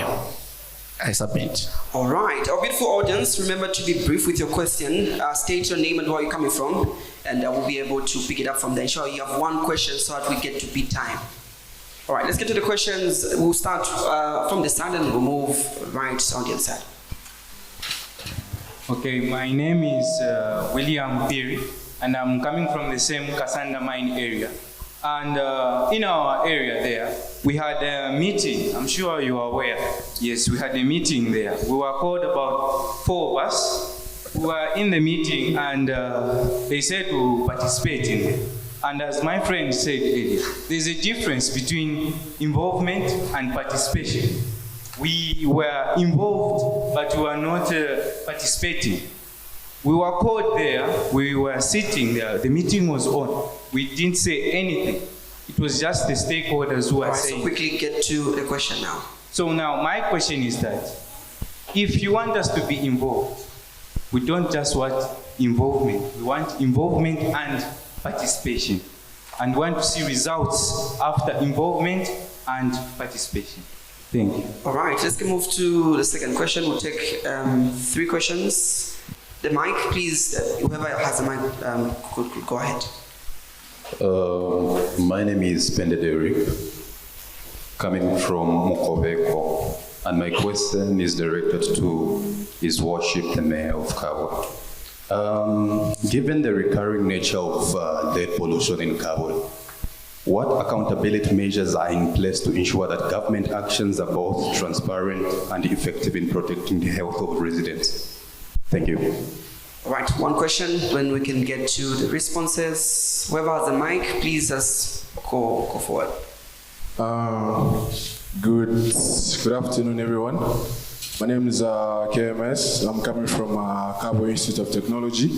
I submit. All right. Our beautiful audience, remember to be brief with your question. State your name and where you're coming from, and I will be able to pick it up from there. Sure, you have one question so that we get to beat time. All right, let's get to the questions. We'll start from the side and we'll move right on the other side. Okay, my name is William Piri, and I'm coming from the same Kasanda mine area. And in our area there, we had a meeting. I'm sure you are aware. Yes, we had a meeting there. We were called about 4 of us. We were in the meeting, and they said to participate in it. And as my friend said earlier, there's a difference between involvement and participation. We were involved, but we were not participating. We were called there, we were sitting there, the meeting was on. We didn't say anything. It was just the stakeholders who were saying. So quickly get to the question now. So now my question is that, if you want us to be involved, we don't just want involvement. We want involvement and participation. And want to see results after involvement and participation. Thank you. All right, let's move to the second question. We'll take 3 questions. The mic, please. Whoever has the mic could go ahead. My name is Pende Derek, coming from Mukoveko, and my question is directed to His Worship the Mayor of Kabwe. Given the recurring nature of lead pollution in Kabwe, what accountability measures are in place to ensure that government actions are both transparent and effective in protecting the health of residents? Thank you. All right, one question, when we can get to the responses. Whoever has the mic, please just go forward. Good afternoon, everyone. My name is KMS. I'm coming from Kabwe Institute of Technology.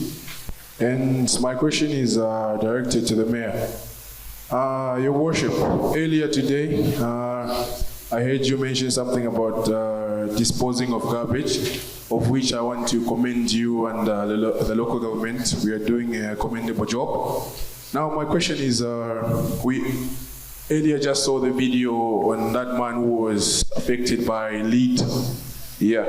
And my question is directed to the Mayor. Your Worship, earlier today, I heard you mention something about disposing of garbage, of which I want to commend you and the local government. We are doing a commendable job. Now, my question is, we earlier just saw the video on that man who was affected by lead. Yeah.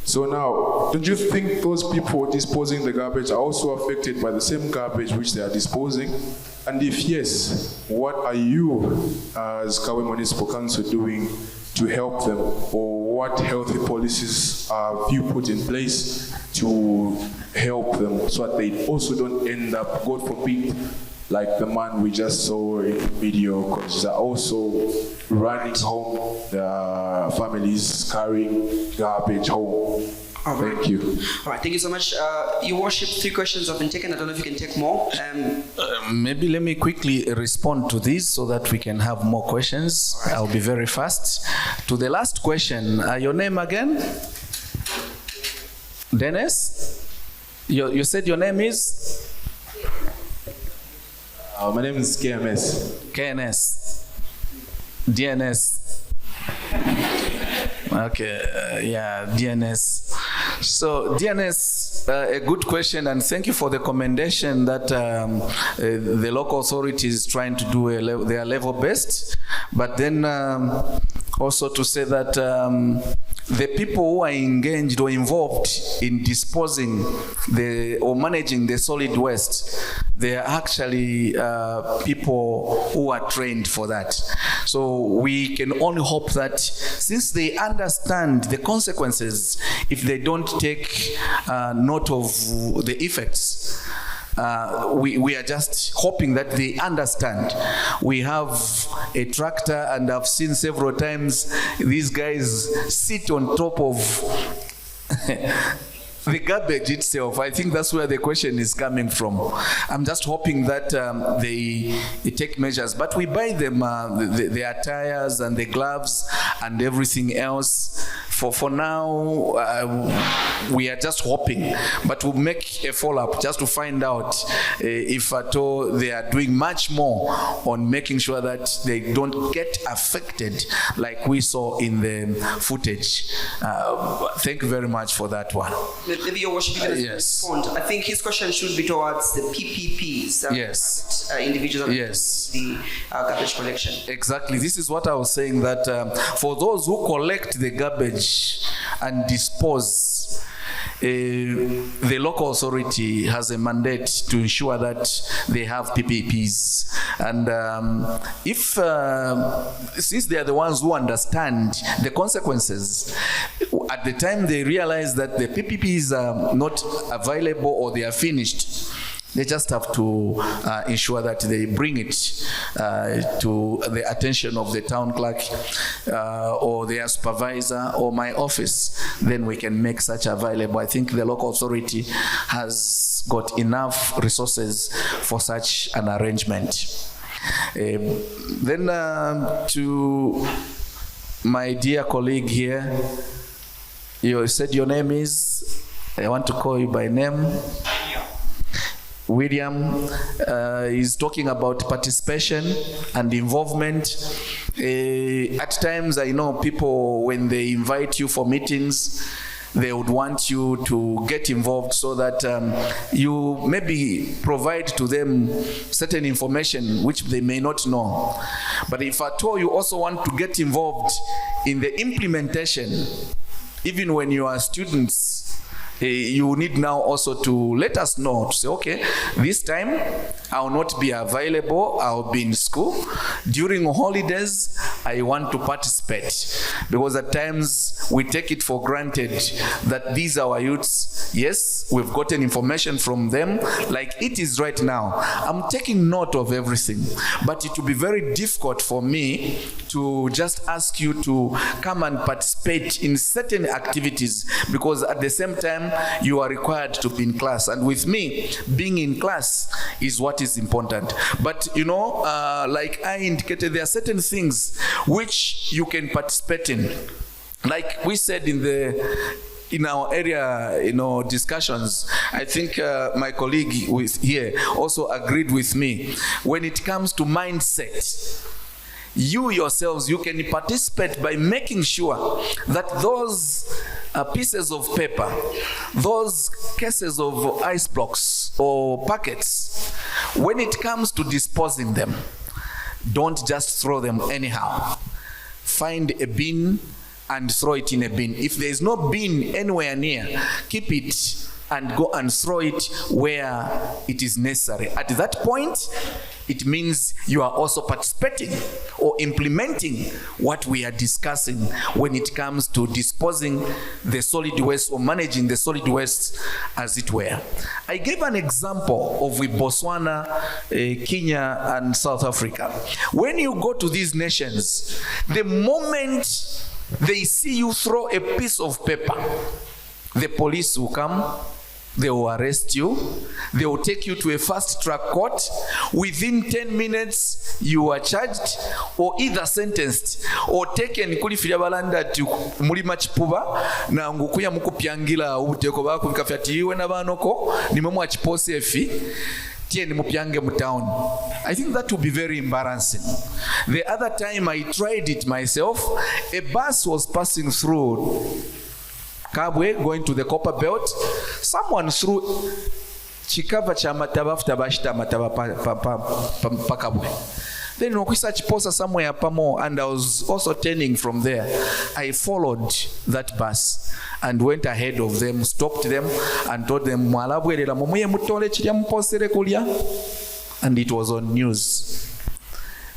So now, don't you think those people disposing the garbage are also affected by the same garbage which they are disposing? And if yes, what are you as Kabwe Municipal Council doing to help them? Or what healthy policies have you put in place to help them so that they also don't end up, God forbid, like the man we just saw in the video, because they're also running home, the families carrying garbage home. All right. Thank you. All right, thank you so much. Your Worship, 3 questions have been taken. I don't know if you can take more. Maybe let me quickly respond to this so that we can have more questions. Right. I'll be very fast. To the last question, your name again? Dennis? You said your name is? My name is KMS. KNS. DNS. Okay, DNS. So DNS, a good question, and thank you for the commendation that the local authority is trying to do their level best. But then also to say that the people who are engaged or involved in disposing or managing the solid waste, they are actually people who are trained for that. So we can only hope that since they understand the consequences if they don't take note of the effects, we are just hoping that they understand. We have a tractor, and I've seen several times these guys sit on top of the garbage itself. I think that's where the question is coming from. I'm just hoping that they take measures, but we buy them the attires and the gloves and everything else. For now, we are just hoping, but we'll make a follow-up just to find out if at all they are doing much more on making sure that they don't get affected like we saw in the footage. Thank you very much for that one. Maybe Your Worship, you can respond. I think his question should be towards the PPPs. Yes. Individuals. Yes. The garbage collection. Exactly. This is what I was saying, that for those who collect the garbage and dispose, the local authority has a mandate to ensure that they have PPPs. And since they are the ones who understand the consequences, at the time they realize that the PPPs are not available or they are finished, they just have to ensure that they bring it to the attention of the town clerk or their supervisor or my office. Then we can make such available. I think the local authority has got enough resources for such an arrangement. Then to my dear colleague here, you said your name is, I want to call you by name. William is talking about participation and involvement. At times, I know people, when they invite you for meetings, they would want you to get involved so that you maybe provide to them certain information which they may not know. But if at all you also want to get involved in the implementation, even when you are students, you need now also to let us know, to say, okay, this time I will not be available, I will be in school. During holidays, I want to participate. Because at times we take it for granted that these are our youths. Yes, we've gotten information from them, like it is right now. I'm taking note of everything, but it will be very difficult for me to just ask you to come and participate in certain activities, because at the same time, you are required to be in class. And with me, being in class is what is important. But you know, like I indicated, there are certain things which you can participate in. Like we said in our area, discussions, I think my colleague who is here also agreed with me. When it comes to mindset, you yourselves, you can participate by making sure that those pieces of paper, those cases of ice blocks or packets, when it comes to disposing them, don't just throw them anyhow. Find a bin and throw it in a bin. If there is no bin anywhere near, keep it and go and throw it where it is necessary. At that point, it means you are also participating or implementing what we are discussing when it comes to disposing the solid waste or managing the solid waste, as it were. I gave an example of with Botswana, Kenya, and South Africa. When you go to these nations, the moment they see you throw a piece of paper, the police will come, they will arrest you, they will take you to a fast-track court. Within 10 minutes, you are charged or either sentenced or taken kuli filiabalanda ati mulima chipuba na ngukuya mukupyangila ubuteko bako bikafyati iwe na banoko nimemwa achipose efi tieni mupyange mu town. I think that would be very embarrassing. The other time I tried it myself, a bus was passing through Kabwe, going to the Copper Belt. Someone threw chikava cha mataba after bashita mataba pa Kabwe. Then Nokwisa chiposa somewhere pamo, and I was also turning from there. I followed that bus and went ahead of them, stopped them, and told them, and it was on news.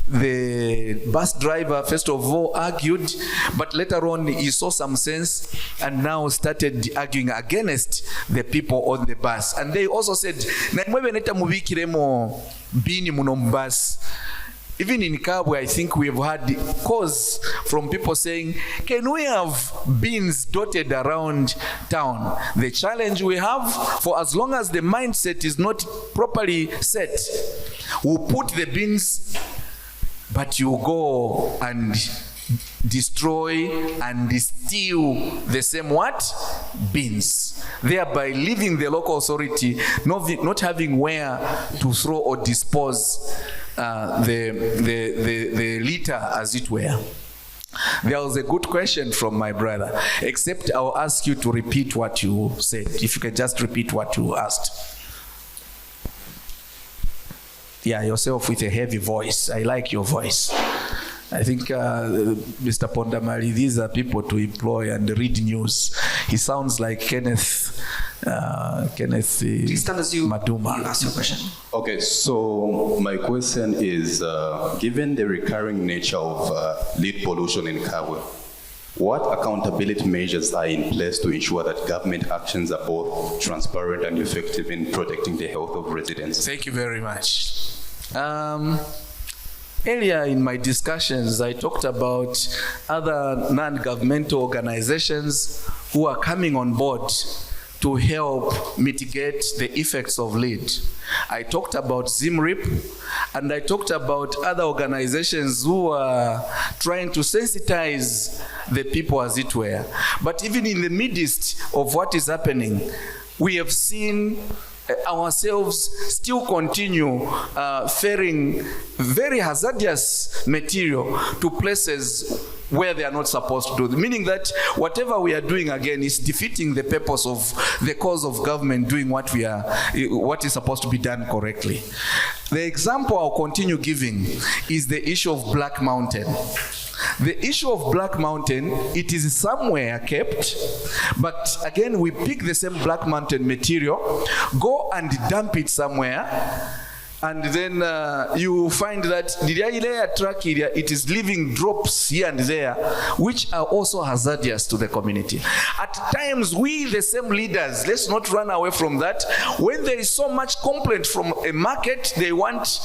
The bus driver, first of all, argued, but later on he saw some sense and now started arguing against the people on the bus. And they also said, even in Kabwe, I think we've had calls from people saying, can we have bins dotted around town? The challenge we have, for as long as the mindset is not properly set, we'll put the bins, but you go and destroy and steal the same what? Bins. Thereby leaving the local authority not having where to throw or dispose the litter, as it were. There was a good question from my brother, except I'll ask you to repeat what you said. If you can just repeat what you asked. Yeah, yourself with a heavy voice. I like your voice. I think Mr. Pondamali, these are people to employ and read news. He sounds like Kenneth Please stand as you Maduma. Ask your question. Okay, so my question is, given the recurring nature of lead pollution in Kabwe, what accountability measures are in place to ensure that government actions are both transparent and effective in protecting the health of residents? Thank you very much. Earlier in my discussions, I talked about other non-governmental organizations who are coming on board to help mitigate the effects of lead. I talked about ZIMRIP, and I talked about other organizations who are trying to sensitize the people, as it were. But even in the midst of what is happening, we have seen ourselves still continue ferrying very hazardous material to places where they are not supposed to do, meaning that whatever we are doing again is defeating the purpose of the cause of government doing what is supposed to be done correctly. The example I'll continue giving is the issue of Black Mountain. The issue of Black Mountain, it is somewhere kept, but again, we pick the same Black Mountain material, go and dump it somewhere, and then you find that the track area, it is leaving drops here and there, which are also hazardous to the community. At times, we, the same leaders, let's not run away from that. When there is so much complaint from a market, they want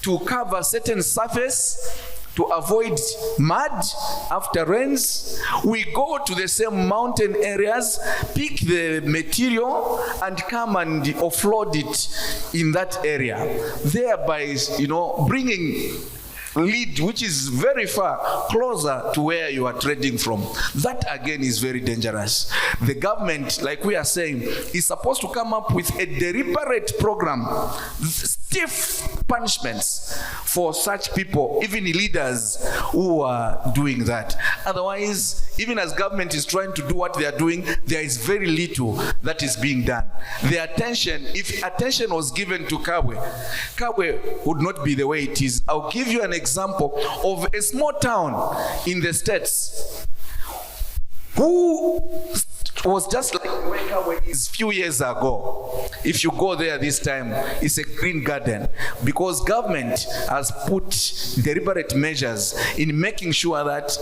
to cover certain surface to avoid mud after rains. We go to the same mountain areas, pick the material, and come and offload it in that area, thereby, bringing lead, which is very far, closer to where you are trading from. That again is very dangerous. The government, like we are saying, is supposed to come up with a deliberate program, stiff punishments for such people, even leaders who are doing that. Otherwise, even as government is trying to do what they are doing, there is very little that is being done. The attention, if attention was given to Kabwe would not be the way it is. I'll give you an example of a small town in the States who was just like where Kabwe is few years ago. If you go there this time, it's a green garden, because government has put deliberate measures in making sure that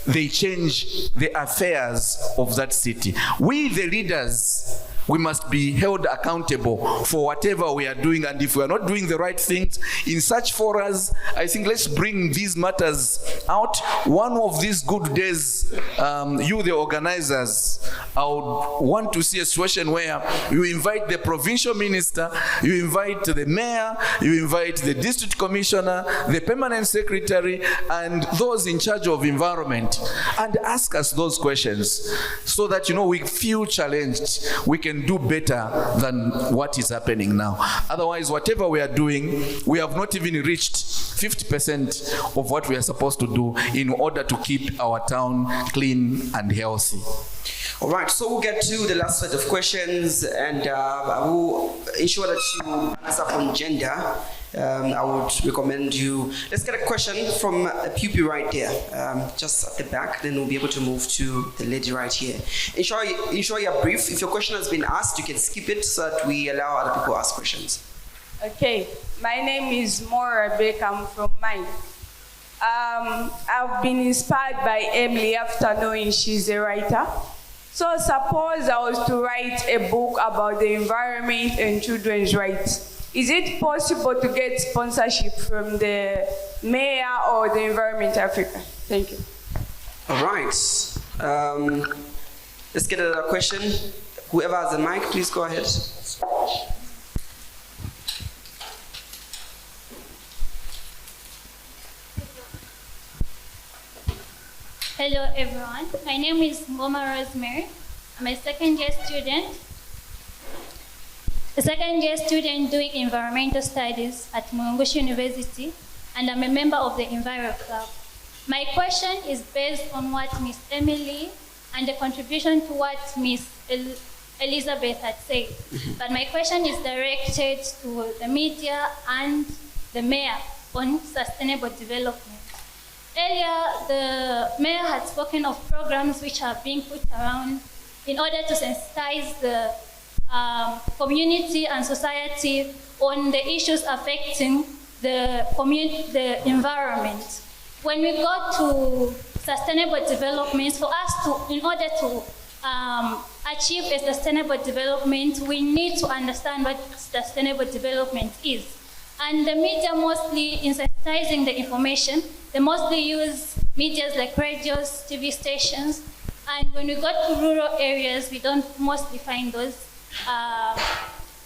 they change the affairs of that city. We, the leaders, we must be held accountable for whatever we are doing, and if we are not doing the right things in such forums, I think let's bring these matters out. One of these good days, you, the organizers, I would want to see a situation where you invite the provincial minister, you invite the mayor, you invite the district commissioner, the permanent secretary, and those in charge of environment, and ask us those questions so that, we feel challenged. We can do better than what is happening now. Otherwise, whatever we are doing, we have not even reached 50% of what we are supposed to do in order to keep our town clean and healthy. All right, so we'll get to the last set of questions, and I will ensure that you answer on gender. I would recommend you, let's get a question from a pupil right there, just at the back, then we'll be able to move to the lady right here. Ensure you're brief. If your question has been asked, you can skip it so that we allow other people to ask questions. Okay, my name is Maura Beck, I'm from Mine. I've been inspired by Emily after knowing she's a writer. So suppose I was to write a book about the environment and children's rights. Is it possible to get sponsorship from the mayor or the Environment Africa? Thank you. All right. Let's get another question. Whoever has a mic, please go ahead. Hello everyone, my name is Ngoma Rosemary. I'm a second-year student doing environmental studies at Mulungushi University, and I'm a member of the Enviro Club. My question is based on what Miss Emily and the contribution to what Miss Elizabeth had said. But my question is directed to the media and the mayor on sustainable development. Earlier, the mayor had spoken of programs which are being put around in order to sensitize the community and society on the issues affecting the environment. When we go to sustainable development, for us in order to achieve a sustainable development, we need to understand what sustainable development is. And the media mostly, in sensitizing the information, they mostly use medias like radios, TV stations, and when we go to rural areas, we don't mostly find those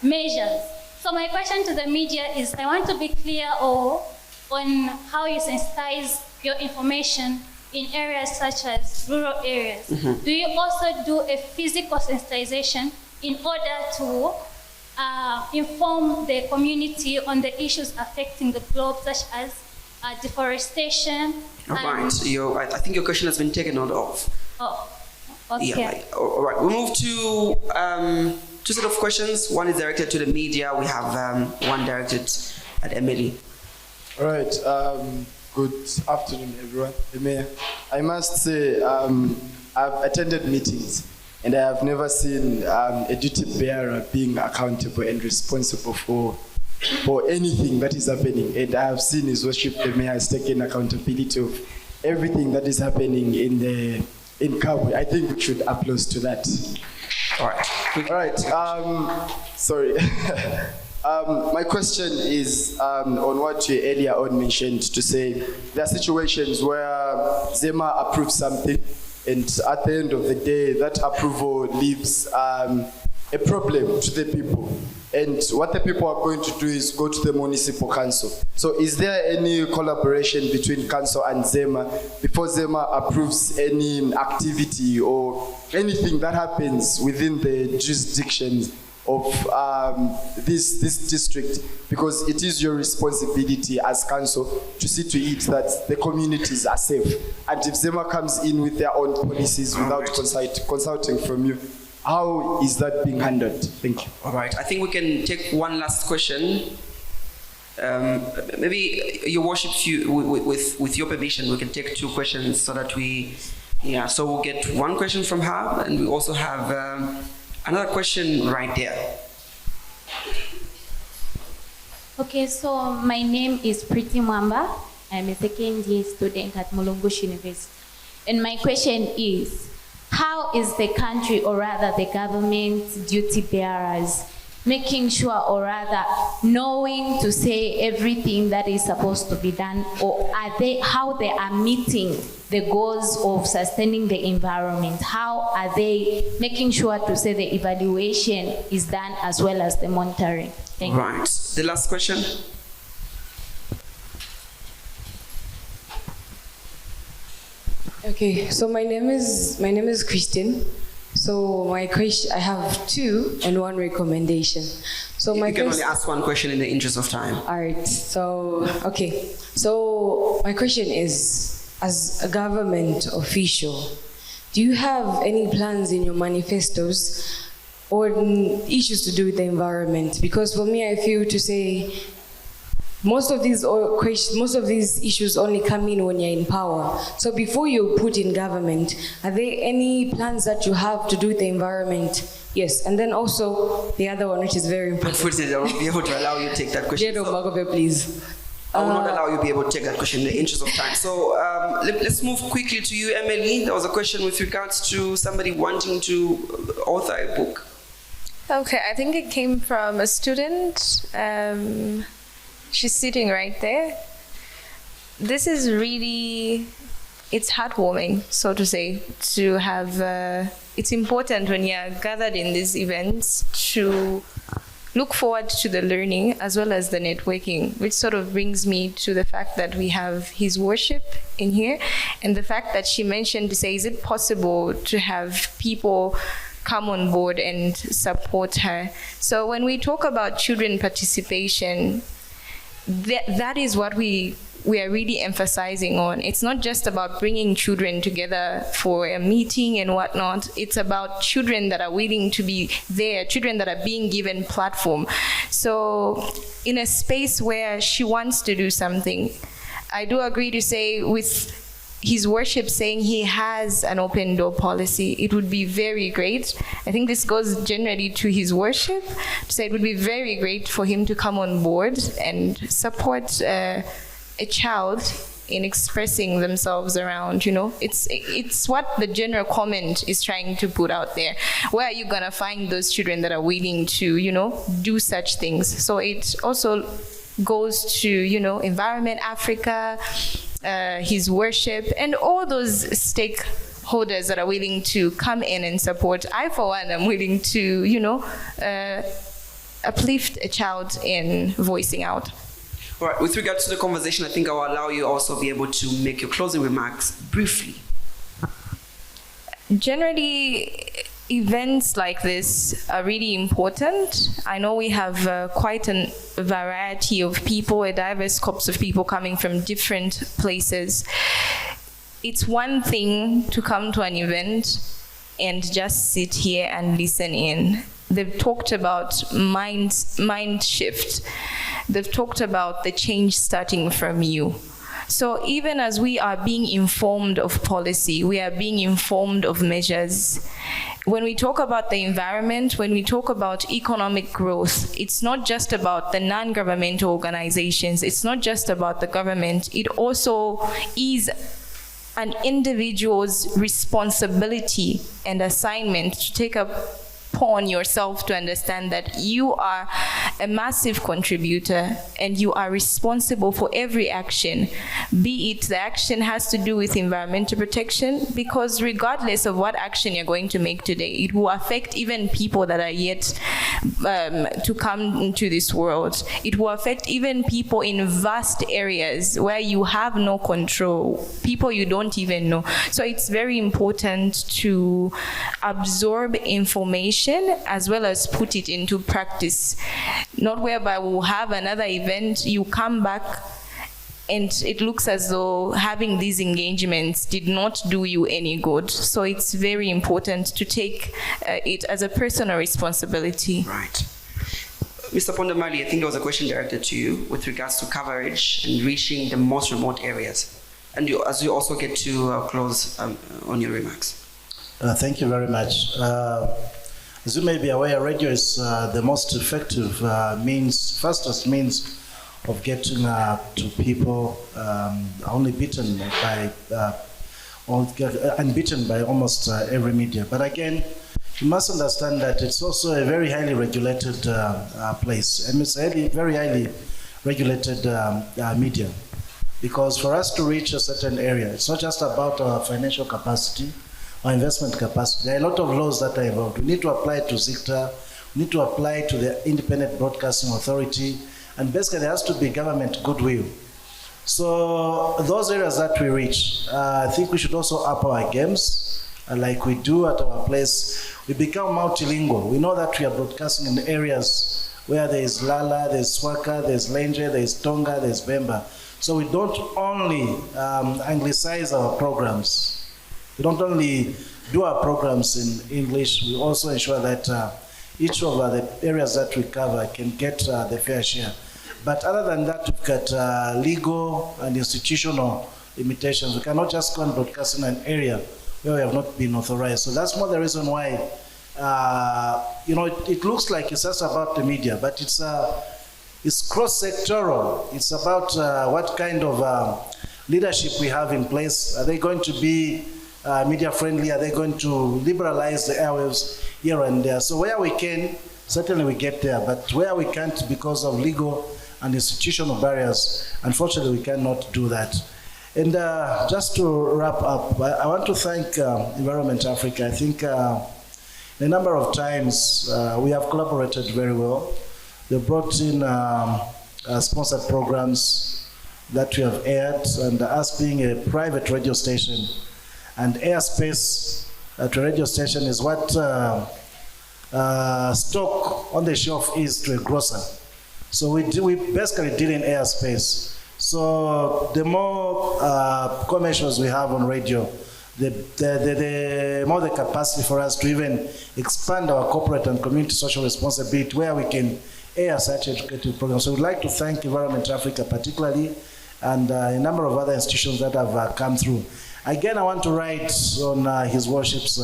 measures. So my question to the media is, I want to be clear on how you sensitize your information in areas such as rural areas. Mm-hmm. Do you also do a physical sensitization in order to inform the community on the issues affecting the globe, such as deforestation. All right. I think your question has been taken note of. Oh, okay. Yeah. All right. We'll move to two set of questions. One is directed to the media. We have one directed at Emily. All right. Good afternoon, everyone. The mayor. I must say, I've attended meetings, and I have never seen a duty bearer being accountable and responsible for anything that is happening. And I have seen His Worship the Mayor has taken accountability of everything that is happening in Kabwe. I think we should applaud to that. All right. All right. Sorry. My question is on what you earlier on mentioned, to say there are situations where Zema approves something, and at the end of the day, that approval leaves a problem to the people. And what the people are going to do is go to the municipal council. So is there any collaboration between council and Zema before Zema approves any activity or anything that happens within the jurisdictions of this district? Because it is your responsibility as council to see to it that the communities are safe. And if Zema comes in with their own policies without consulting from you, how is that being handled? Thank you. All right. I think we can take one last question. Maybe, Your Worship, with your permission, we can take two questions so that so we'll get one question from her, and we also have another question right there. Okay, so my name is Priti Mwamba. I'm a second year student at Mulungushi University. And my question is, how is the country, or rather the government duty bearers, making sure, or rather knowing to say everything that is supposed to be done, or how they are meeting the goals of sustaining the environment? How are they making sure to say the evaluation is done as well as the monitoring? Thank you. Right. The last question. Okay, so my name is Christine. So my question, I have two and one recommendation. So you can only ask one question in the interest of time. All right. So okay. So my question is, as a government official, do you have any plans in your manifestos or issues to do with the environment? Because for me, I feel to say most of these issues only come in when you're in power. So before you put in government, are there any plans that you have to do with the environment? Yes, and then also the other one, which is very important. Unfortunately, I won't be able to allow you to take that question. Please. I will not allow you to be able to take that question in the interest of time. So let's move quickly to you, Emily. There was a question with regards to somebody wanting to author a book. Okay, I think it came from a student. She's sitting right there. This is really, it's heartwarming, so to say, to have, it's important when you're gathered in these events to look forward to the learning as well as the networking, which sort of brings me to the fact that we have His Worship in here, and the fact that she mentioned to say, is it possible to have people come on board and support her? So when we talk about children participation, that is what we are really emphasizing on. It's not just about bringing children together for a meeting and whatnot. It's about children that are willing to be there, children that are being given platform. So in a space where she wants to do something, I do agree to say with His Worship saying he has an open door policy, it would be very great. I think this goes generally to His Worship to say it would be very great for him to come on board and support a child in expressing themselves around, it's what the general comment is trying to put out there. Where are you gonna find those children that are willing to, do such things? So it also goes to, Environment Africa, His Worship, and all those stakeholders that are willing to come in and support. I, for one, am willing to, uplift a child in voicing out. All right, with regard to the conversation, I think I will allow you also be able to make your closing remarks briefly. Generally, events like this are really important. I know we have quite a variety of people, a diverse corps of people coming from different places. It's one thing to come to an event and just sit here and listen in. They've talked about mind shift. They've talked about the change starting from you. So even as we are being informed of policy, we are being informed of measures. When we talk about the environment, when we talk about economic growth, it's not just about the non-governmental organizations, it's not just about the government, it also is an individual's responsibility and assignment to take upon yourself to understand that you are a massive contributor and you are responsible for every action, be it the action has to do with environmental protection, because regardless of what action you're going to make today, it will affect even people that are yet to come into this world. It will affect even people in vast areas where you have no control, people you don't even know. So it's very important to absorb information as well as put it into practice, not whereby we'll have another event, you come back and it looks as though having these engagements did not do you any good. So it's very important to take it as a personal responsibility. Right. Mr. Pondamali, I think there was a question directed to you with regards to coverage and reaching the most remote areas. And as you also get to close on your remarks. Thank you very much. As you may be aware, radio is the most effective fastest means of getting to people, unbeaten by almost every media. But again, you must understand that it's also a very highly regulated place, and it's a very highly regulated media. Because for us to reach a certain area, it's not just about our financial capacity, our investment capacity. There are a lot of laws that are involved. We need to apply to ZICTA, we need to apply to the Independent Broadcasting Authority, and basically there has to be government goodwill. So those areas that we reach, I think we should also up our games, like we do at our place. We become multilingual. We know that we are broadcasting in areas where there is Lala, there's Swaka, there's Lenje, there's Tonga, there's Bemba. So we don't only anglicize our programs. We don't only do our programs in English, we also ensure that each of the areas that we cover can get the fair share. But other than that, we've got legal and institutional limitations. We cannot just go and broadcast in an area where we have not been authorized. So that's more the reason why, it looks like it's just about the media, but it's cross-sectoral. It's about what kind of leadership we have in place. Are they going to be media friendly? Are they going to liberalize the airwaves here and there? So where we can, certainly we get there, but where we can't because of legal and institutional barriers, unfortunately we cannot do that. And just to wrap up, I want to thank Environment Africa. I think a number of times we have collaborated very well. They brought in sponsored programs that we have aired, and us being a private radio station, and airspace at a radio station is what stock on the shelf is to a grocer. So we basically deal in airspace. So the more commercials we have on radio, the more the capacity for us to even expand our corporate and community social responsibility where we can air such educative programs. So we'd like to thank Environment Africa particularly, and a number of other institutions that have come through. Again, I want to write on His Worship's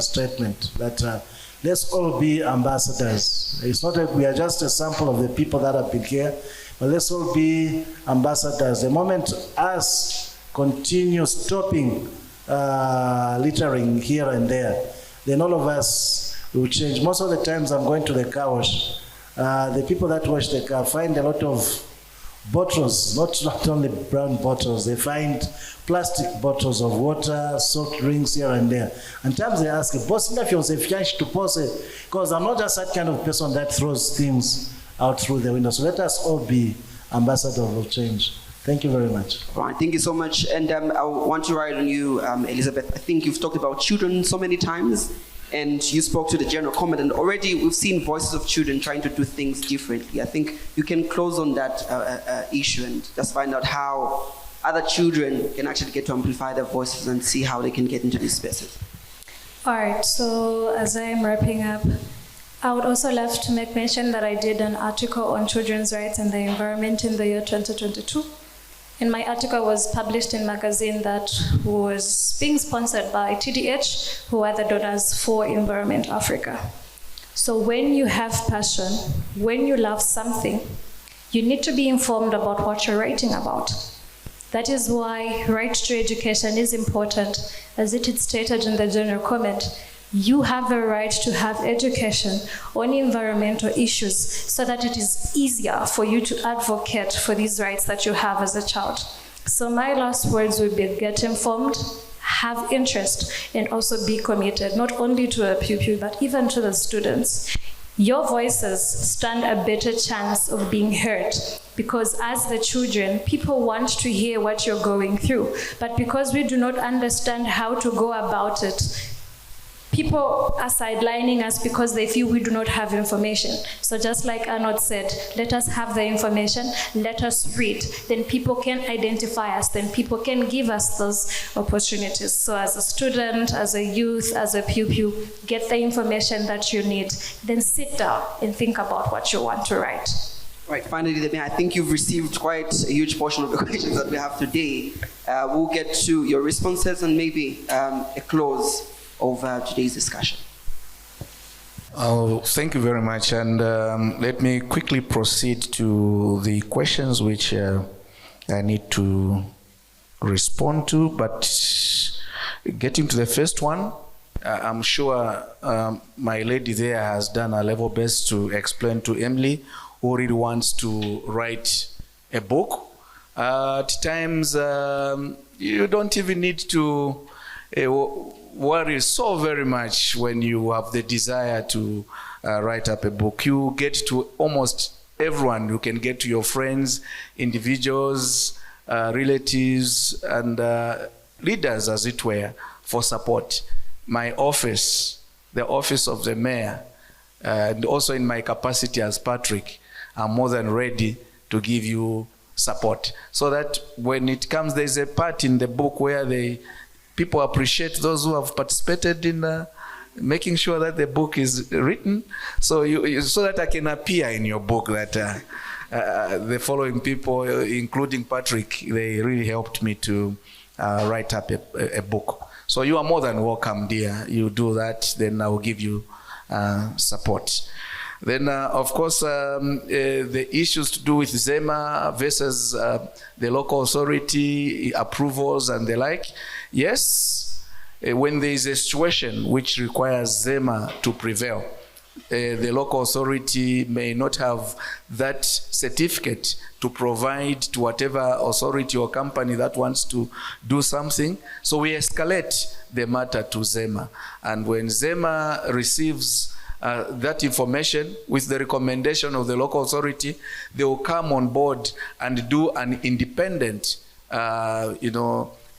statement that let's all be ambassadors. It's not that we are just a sample of the people that have been here, but let's all be ambassadors. The moment us continue stopping littering here and there, then all of us will change. Most of the times I'm going to the car wash. The people that wash the car find a lot of bottles, not only brown bottles, they find plastic bottles of water, soft drinks here and there. And times they ask, boss, because I'm not just that kind of person that throws things out through the window. So let us all be ambassadors of change. Thank you very much. All right, thank you so much. And I want to write on you, Elizabeth. I think you've talked about children so many times. And you spoke to the general comment, and already we've seen voices of children trying to do things differently. I think you can close on that issue and just find out how other children can actually get to amplify their voices and see how they can get into these spaces. All right, so as I am wrapping up, I would also love to make mention that I did an article on children's rights and the environment in the year 2022. And my article was published in a magazine that was being sponsored by TDH, who are the donors for Environment Africa. So when you have passion, when you love something, you need to be informed about what you're writing about. That is why right to education is important. As it is stated in the general comment, you have the right to have education on environmental issues so that it is easier for you to advocate for these rights that you have as a child. So my last words would be get informed, have interest, and also be committed, not only to a pupil, but even to the students. Your voices stand a better chance of being heard because as the children, people want to hear what you're going through. But because we do not understand how to go about it, people are sidelining us because they feel we do not have information. So just like Arnold said, let us have the information, let us read, then people can identify us, then people can give us those opportunities. So as a student, as a youth, as a pupil, get the information that you need, then sit down and think about what you want to write. Right, finally, I think you've received quite a huge portion of the questions that we have today. We'll get to your responses and maybe a close of today's discussion. Oh, thank you very much. And let me quickly proceed to the questions which I need to respond to. But getting to the first one, I'm sure my lady there has done her level best to explain to Emily who really wants to write a book. At times, you don't even need to worry so very much when you have the desire to write up a book. You get to almost everyone. You can get to your friends, individuals, relatives, and leaders, as it were, for support. My office, the office of the mayor, and also in my capacity as Patrick, I'm more than ready to give you support. So that when it comes, there's a part in the book where people appreciate those who have participated in making sure that the book is written, so that I can appear in your book. That the following people, including Patrick, they really helped me to write up a book. So you are more than welcome, dear. You do that, then I will give you support. Then, of course, the issues to do with ZEMA versus the local authority approvals and the like. Yes, when there is a situation which requires ZEMA to prevail, the local authority may not have that certificate to provide to whatever authority or company that wants to do something. So we escalate the matter to ZEMA. And when ZEMA receives that information with the recommendation of the local authority, they will come on board and do an independent,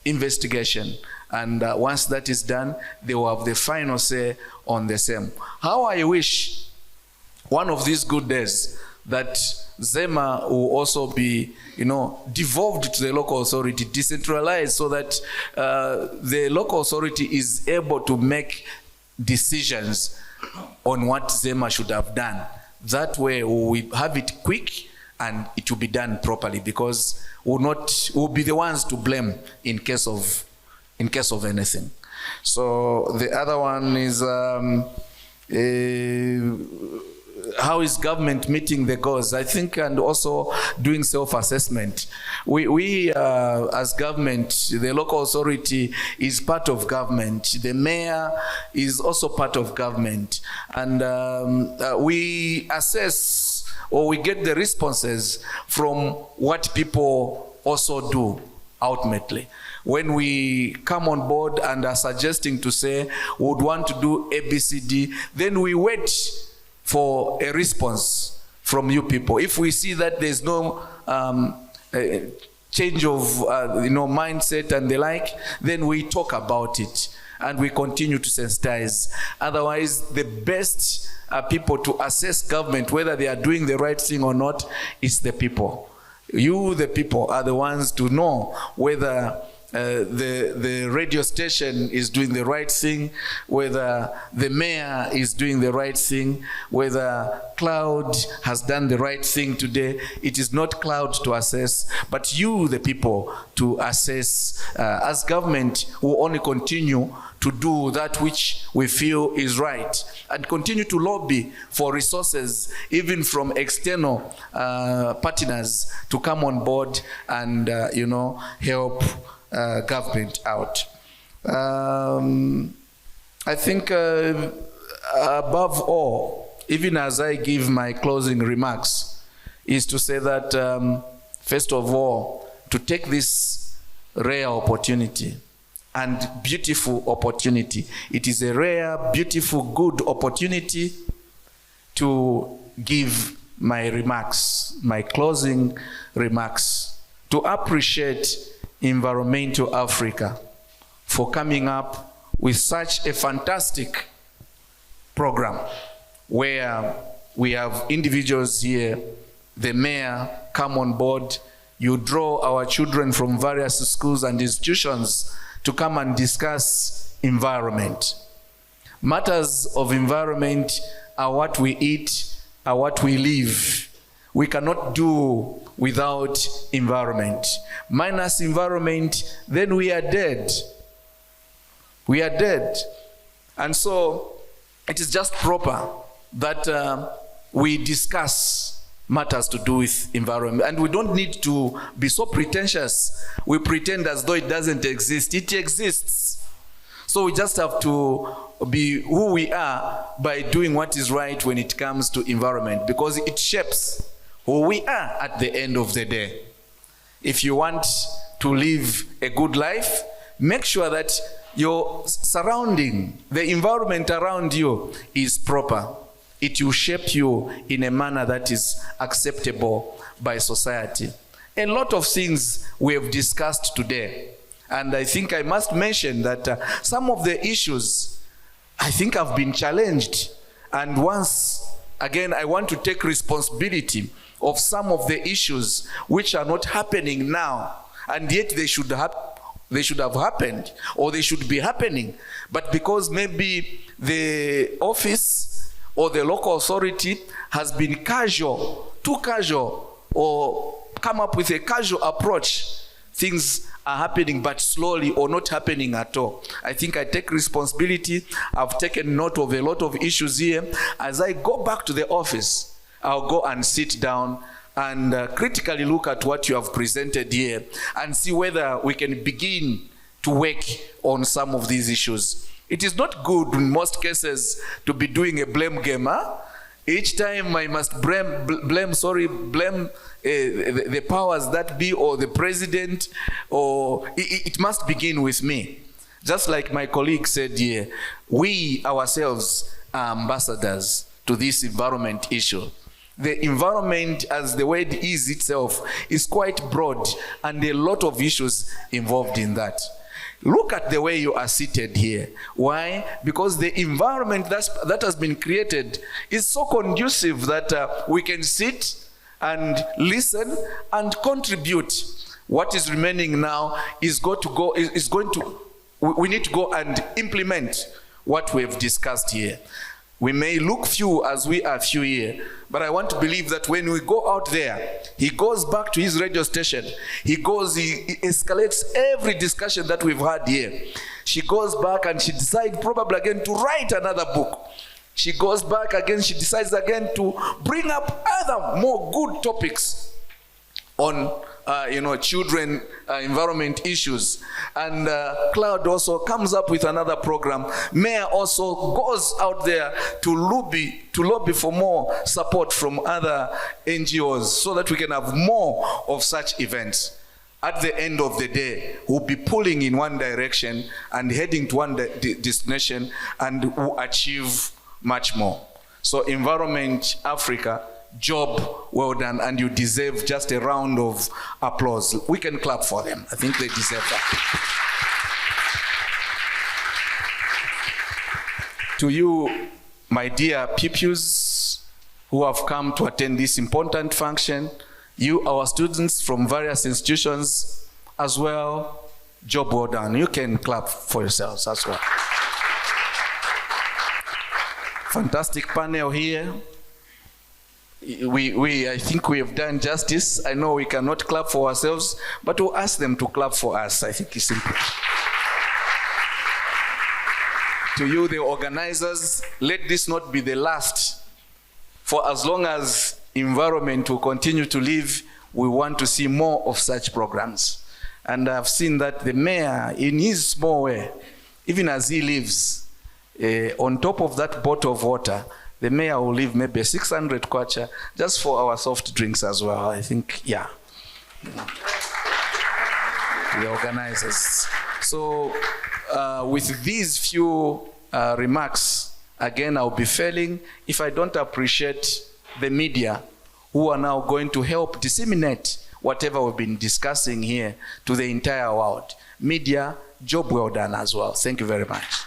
investigation. And once that is done, they will have the final say on the same. How I wish one of these good days that ZEMA will also be, devolved to the local authority, decentralized, so that the local authority is able to make decisions on what ZEMA should have done. That way we have it quick and it will be done properly, because we'll be the ones to blame in case of anything. So the other one is how is government meeting the goals? I think, and also doing self-assessment. We as government, the local authority is part of government. The mayor is also part of government. And we assess, or we get the responses from what people also do ultimately. When we come on board and are suggesting to say we would want to do ABCD, then we wait for a response from you people. If we see that there's no change of mindset and the like, then we talk about it. and we continue to sensitize. Otherwise, the best people to assess government, whether they are doing the right thing or not, is the people. You, the people, are the ones to know whether the radio station is doing the right thing, whether the mayor is doing the right thing, whether Cloud has done the right thing today. It is not Cloud to assess, but you, the people, to assess. As government, we will only continue to do that which we feel is right and continue to lobby for resources, even from external partners, to come on board and help government out. I think above all, even as I give my closing remarks, is to say that first of all, to take this rare opportunity and beautiful opportunity. It is a rare, beautiful, good opportunity to give my remarks, my closing remarks, to appreciate Environmental Africa for coming up with such a fantastic program where we have individuals here, the mayor come on board, you draw our children from various schools and institutions to come and discuss environment. Matters of environment are what we eat, are what we live. We cannot do without environment. Minus environment, then we are dead. We are dead. And so it is just proper that we discuss matters to do with environment. And we don't need to be so pretentious. We pretend as though it doesn't exist. It exists. So we just have to be who we are by doing what is right when it comes to environment, because it shapes who we are at the end of the day. If you want to live a good life, make sure that your surrounding, the environment around you is proper. It will shape you in a manner that is acceptable by society. A lot of things we have discussed today, and I think I must mention that some of the issues I think have been challenged, and once again I want to take responsibility of some of the issues which are not happening now, and yet they should have happened, or they should be happening, but because maybe the office or the local authority has been casual, too casual, or come up with a casual approach, things are happening but slowly or not happening at all. I think I take responsibility. I've taken note of a lot of issues here. As I go back to the office, I'll go and sit down and critically look at what you have presented here and see whether we can begin to work on some of these issues. It is not good in most cases to be doing a blame game. Each time I must blame the powers that be, or the president, or it must begin with me. Just like my colleague said here, we ourselves are ambassadors to this environment issue. The environment, as the word is itself, is quite broad, and a lot of issues involved in that. Look at the way you are seated here. Why? Because the environment that has been created is so conducive that we can sit and listen and contribute. What is remaining now is we need to go and implement what we have discussed here. We may look few as we are few here, but I want to believe that when we go out there, he goes back to his radio station, he escalates every discussion that we've had here. She goes back and she decides probably again to write another book. She goes back again, she decides again to bring up other more good topics on children, environment issues. And Cloud also comes up with another program. Mayor also goes out there to lobby for more support from other NGOs so that we can have more of such events. At the end of the day, we'll be pulling in one direction and heading to one destination, and we'll achieve much more. So Environment Africa, job well done, and you deserve just a round of applause. We can clap for them. I think they deserve that. To you, my dear pupils who have come to attend this important function, you, our students from various institutions as well, job well done. You can clap for yourselves as well. Fantastic panel here. I think we have done justice. I know we cannot clap for ourselves, but we'll ask them to clap for us. I think it's simple. To you, the organizers, let this not be the last. For as long as environment will continue to live, we want to see more of such programs. And I've seen that the mayor, in his small way, even as he lives, on top of that bottle of water, the mayor will leave maybe 600 kwacha just for our soft drinks as well. I think, yeah. The organizers. So with these few remarks, again, I'll be failing if I don't appreciate the media who are now going to help disseminate whatever we've been discussing here to the entire world. Media, job well done as well. Thank you very much.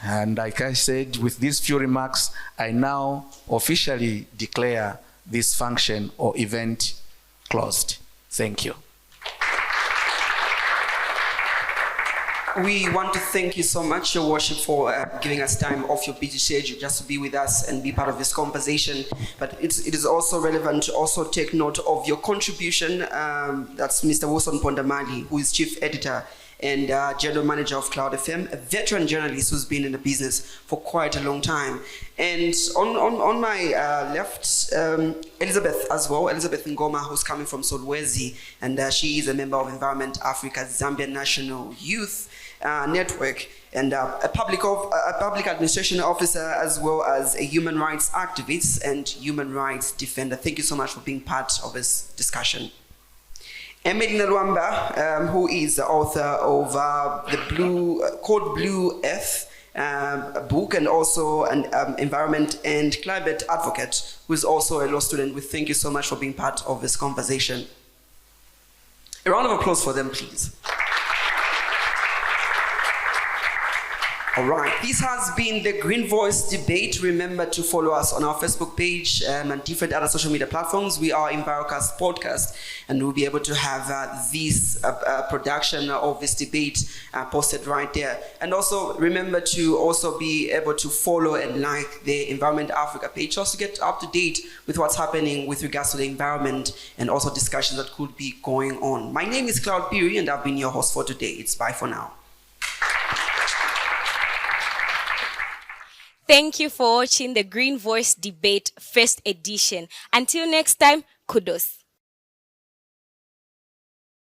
And like I said, with these few remarks, I now officially declare this function or event closed. Thank you. We want to thank you so much, Your Worship, for giving us time off your busy schedule just to be with us and be part of this conversation. But it is also relevant to also take note of your contribution. That's Mr. Wilson Pondamali, who is Chief Editor and General Manager of Cloud FM, a veteran journalist who's been in the business for quite a long time. And on my left, Elizabeth as well, Elizabeth Ngoma, who's coming from Solwezi, and she is a member of Environment Africa Zambian National Youth Network, and a public administration officer, as well as a human rights activist and human rights defender. Thank you so much for being part of this discussion. Emily Nalwamba, who is the author of the Code Blue Earth book, and also an environment and climate advocate, who is also a law student. We thank you so much for being part of this conversation. A round of applause for them, please. All right, this has been the Green Voice debate. Remember to follow us on our Facebook page and different other social media platforms. We are EnviroCast Podcast, and we'll be able to have this production of this debate posted right there. And also remember to also be able to follow and like the Environment Africa page, also to get up to date with what's happening with regards to the environment and also discussions that could be going on. My name is Cloud Piri, and I've been your host for today. It's bye for now. Thank you for watching the Green Voice Debate First Edition. Until next time, kudos.